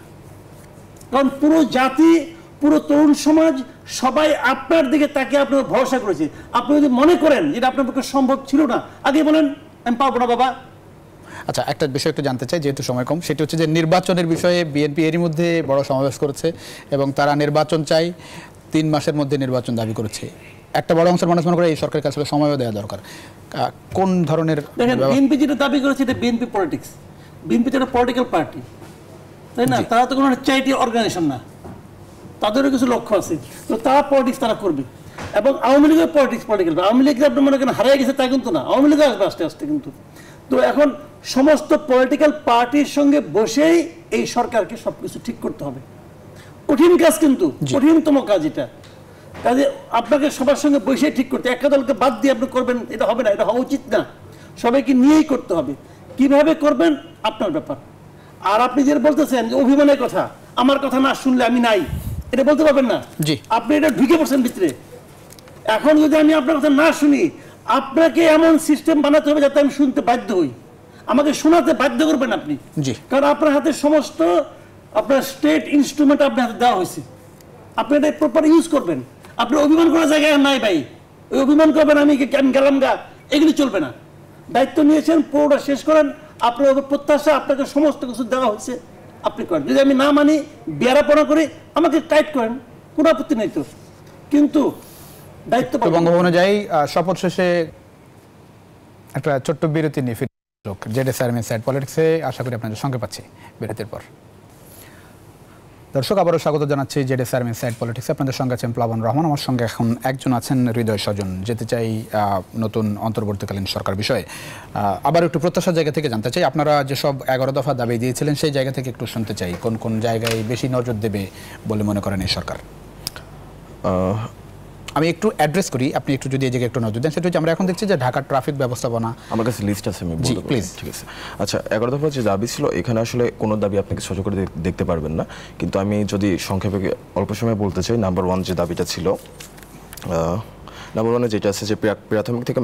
Speaker 4: কারণ পুরো জাতি, পুরো তরুণ সমাজ সবাই আপনার দিকে তাকে আপনার ভরসা করেছে। আপনি যদি মনে করেন যেটা আপনার পক্ষে সম্ভব ছিল না, আগে বলেন আমি পারবো না বাবা।
Speaker 1: আচ্ছা, একটা বিষয় একটু জানতে চাই, যেহেতু সময় কম, সেটা হচ্ছে যে নির্বাচনের বিষয়ে বিএনপি এরই মধ্যে বড় সমাবেশ করেছে এবং তারা নির্বাচন চাই, 3 মাসের মধ্যে নির্বাচন দাবি করেছে। একটা বড় অংশের মানুষ মনে করে এই সরকারের কাছে সময়ও দেওয়া দরকার। কোন ধরনের
Speaker 4: দেখেন বিএনপি যেটা দাবি করেছে এটা বিএনপি পলিটিক্স, বিএনপি তো একটা পলিটিক্যাল পার্টি, তাই না? তারা তো কোনো চ্যারিটি অর্গানাইজেশন না, তাদেরও কিছু লক্ষ্য আছে, তো তারা পলিটিক্স তারা করবে। এবং আওয়ামী লীগের পলিটিক্স পলিটিক্যাল, আওয়ামী লীগ আপনি মনে করেন হারিয়ে গেছে তা কিন্তু না, আওয়ামী লীগ আসবে আস্তে আস্তে। কিন্তু তো এখন সমস্ত পলিটিক্যাল পার্টির সঙ্গে বসেই এই সরকারকে সবকিছু ঠিক করতে হবে। কঠিন কাজ, কিন্তু কঠিনতম কাজ এটা। কাজে আপনাকে সবার সঙ্গে বসে ঠিক করতে, একটা দলকে বাদ দিয়ে আপনি করবেন এটা হবে না, এটা হওয়া উচিত না। সবাইকে নিয়েই করতে হবে। কিভাবে করবেন আপনার ব্যাপার। আর আপনি যেটা বলতেছেন যে অভিমানের কথা, আমার কথা না শুনলে আমি নাই, এটা বলতে পারবেন না। আপনি এটা ঢুকে পড়ছেন ভিতরে। এখন যদি আমি আপনার কথা না শুনি, আপনাকে এমন সিস্টেম বানাতে হবে যাতে আমি শুনতে বাধ্য হই, আমাকে শোনাতে বাধ্য করবেন আপনি। কারণ আপনার হাতে সমস্ত আপনার স্টেট ইনস্ট্রুমেন্ট আপনার হাতে দেওয়া হয়েছে, আপনি এটা প্রপার ইউজ করবেন। আপনি অভিমান করার জায়গায় নাই ভাই, ওই অভিমান করবেন আমি গেলাম গা, এগুলি চলবে না। দায়িত্ব নিয়েছেন, পুরোটা শেষ করেন। আপনার প্রত্যাশা, আপনাকে সমস্ত কিছু দেওয়া হয়েছে, আপনি করেন। যদি আমি না মানি, বেড়াপনা করি, আমাকে টাইট করেন, কোনো আপত্তি নেই তো। কিন্তু দায়িত্ব
Speaker 1: বঙ্গভবনে যাই, শপথ শেষে একটা ছোট্ট বিরতি নিয়ে ফিরে জেডএস চেয়ারম্যান সাইড পলিটিক্সে। আশা করি আপনাদের সঙ্গে পাচ্ছি বিরতির পর। দর্শক, আবারও স্বাগত জানাচ্ছি জেডএস চেয়ারম্যান সাইড পলিটিক্স। আপনাদের সঙ্গে আছেন প্লাবন রহমান, আমার সঙ্গে এখন একজন আছেন হৃদয় স্বজন। যেতে চাই নতুন অন্তর্বর্তীকালীন সরকার বিষয়ে। আবার একটু প্রত্যাশার জায়গা থেকে জানতে চাই, আপনারা যেসব 11 দফা দাবি দিয়েছিলেন সেই জায়গা থেকে একটু শুনতে চাই, কোন কোন জায়গায় বেশি নজর দেবে বলে মনে করেন এই সরকার। আমি একটু অ্যাড্রেস করি, আপনি একটু যদি এই জায়গায় একটু নজর দেন। সেটা হচ্ছে আমরা এখন দেখছি যে ঢাকার ট্রাফিক ব্যবস্থাপনা,
Speaker 3: আমার কাছে লিস্ট আছে, আমি
Speaker 1: বলবো প্লিজ।
Speaker 3: ঠিক আছে। আচ্ছা, 11 দফা যে দাবি ছিল, এখানে আসলে কোনো দাবি আপনাকে সহ্য করে দেখতে পারবেন না, কিন্তু আমি যদি সংক্ষেপে অল্প সময় বলতে চাই, নাম্বার 1 যে দাবিটা ছিল, নাম্বার 1 যেটা আছে যে প্রাথমিক থেকে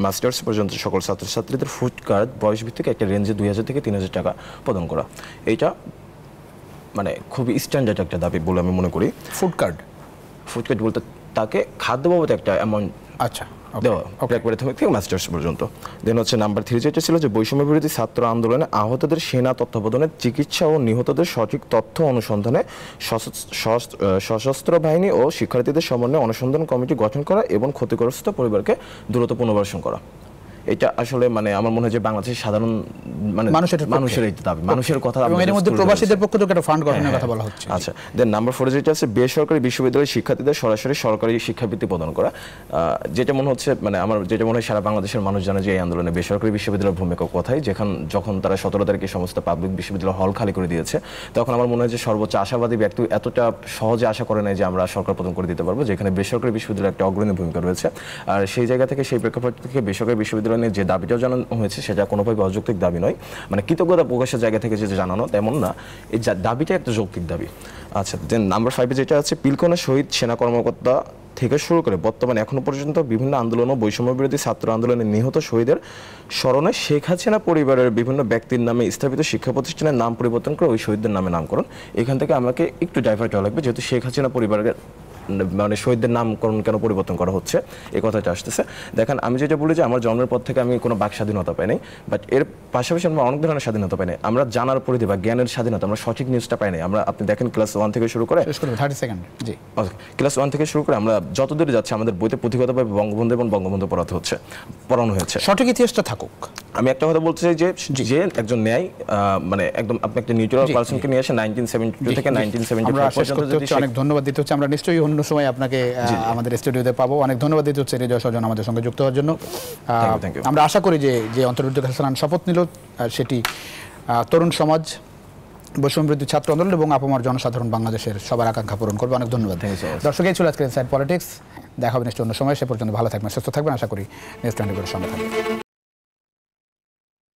Speaker 3: মাস্টার্স পর্যন্ত সকল ছাত্রছাত্রীদের ফুড কার্ড বয়স ভিত্তিক একটা রেঞ্জে 2000 থেকে 3000 টাকা প্রদান করা। এইটা মানে খুবই স্ট্যান্ডার্ড একটা দাবি বলে আমি মনে করি। ফুড কার্ড বলতে তাকে খাদ্য বাবদ একটা অ্যামাউন্ট দেওয়া, প্রাথমিক থেকে মাস্টার্স পর্যন্ত। দেন হচ্ছে নাম্বার 3 যেটা ছিল যে বৈষম্য বিরোধী ছাত্র আন্দোলনে আহতদের সেনা তত্ত্বাবধানে চিকিৎসা ও নিহতদের সঠিক তথ্য অনুসন্ধানে সশস্ত্র বাহিনী ও শিক্ষার্থীদের সমন্বয়ে অনুসন্ধান কমিটি গঠন করা এবং ক্ষতিগ্রস্ত পরিবারকে দ্রুত পুনর্বাসন করা। এটা আসলে মানে আমার মনে হয় যে বাংলাদেশের সাধারণ মানে মানুষের এই দাবি, মানুষের কথা,
Speaker 1: এবং এর মধ্যে প্রবাসীদের পক্ষ থেকে একটা ফান্ড গঠনের কথা বলা হচ্ছে।
Speaker 3: আচ্ছা, দেন নাম্বার 4 যেটা আছে বেসরকারি বিশ্ববিদ্যালয়ের শিক্ষার্থীদের সরাসরি সরকারি শিক্ষাবৃত্তি প্রদান করা। যেটা মনে হচ্ছে মানে আমার যেটা মনে হয় সারা বাংলাদেশের মানুষ জানে যে এই আন্দোলনে বেসরকারি বিশ্ববিদ্যালয়ের ভূমিকা কোথায়। যখন তারা 17 তারিখে সমস্ত পাবলিক বিশ্ববিদ্যালয় হল খালি করে দিয়েছে, তখন আমার মনে হয় যে সর্বোচ্চ আশাবাদী ব্যক্তি এতটা সহজে আশা করে নাই যে আমরা সরকার প্রদান করে দিতে পারবো, যেখানে বেসরকারি বিশ্ববিদ্যালয়ের একটা অগ্রণী ভূমিকা রয়েছে। আর সেই জায়গা থেকে, সেই প্রেক্ষাপট থেকে বেসরকারি বিশ্ববিদ্যালয় নিয়ে যে দাবিটাও জানানো হয়েছে সেটা কোনোভাবে অযৌক্তিক দাবি নয়, মানে কৃতজ্ঞতা প্রকাশের জায়গা থেকে যে জানানো তেমন না, এই দাবিটা একটা যৌক্তিক দাবি। আচ্ছা, দেন নাম্বার 5 যেটা আছে পিলকোনা শহীদ সেনা কর্মকর্তা থেকে শুরু করে বর্তমানে এখনো পর্যন্ত বিভিন্ন আন্দোলন ও বৈষম্য বিরোধী ছাত্র আন্দোলনে নিহত শহীদের স্মরণে শেখ হাসিনা পরিবারের বিভিন্ন ব্যক্তির নামে স্থাপিত শিক্ষা প্রতিষ্ঠানের নাম পরিবর্তন করে ওই শহীদদের নামে নামকরণ। এখান থেকে আমাকে একটু ডাইভার্ট হওয়া লাগবে, যেহেতু শেখ হাসিনা পরিবারের মানে শহীদদের নামকরণ কেন পরিবর্তন করা হচ্ছে এই কথাটা আসতেছে। দেখেন, আমি যেটা বলি যে আমার জন্মের পর থেকে আমি কোনো বাক স্বাধীনতা পাই নাই, বাট এর পাশাপাশি আমরা অনেক ধরনের স্বাধীনতা পাই নাই। আমরা জানার পরিধি বা জ্ঞানের স্বাধীনতা, আমরা সঠিক নিউজটা পাই নাই। আমরা আপনি দেখেন ক্লাস 1 থেকে শুরু করে
Speaker 1: 30 সেকেন্ড জি
Speaker 3: ক্লাস 1 থেকে শুরু করে আমরা যত দূরে যাচ্ছি আমাদের বইতে পুঁথিগতভাবে বঙ্গবন্ধু এবং বঙ্গবন্ধু পড়ানো হয়েছে।
Speaker 1: সঠিক ইতিহাসটা থাকুক।
Speaker 3: আমি একটা কথা বলতে চাই যে একজন ন্যায় মানে একদম আপনি একটা নিউট্রাল পারসনকে নিয়ে আসে 1972 থেকে 1975 পর্যন্ত।
Speaker 1: অনেক ধন্যবাদ দিতে হচ্ছে, আমরা নিশ্চয়ই অন্য সময় আপনাকে আমাদের স্টুডিওতে পাবো। অনেক ধন্যবাদ দিতে হচ্ছে হৃদয় স্বজন আমাদের সঙ্গে যুক্ত হওয়ার জন্য। আমরা আশা করি যে অন্তর্বর্তীকালীন শপথ নিল সেটি তরুণ সমাজ, বৈষম্য বিরোধী ছাত্র আন্দোলন এবং আপামর জনসাধারণ বাংলাদেশের সবার আকাঙ্ক্ষা পূরণ করবে। অনেক ধন্যবাদ দর্শক। এই ছিল আজকের ইনসাইড পলিটিক্স। দেখা হবে নিশ্চয় অন্য সময়। সে পর্যন্ত ভালো থাকবেন, সুস্থ থাকবেন। আশা করি নিউজ 24 সঙ্গে থাকবেন।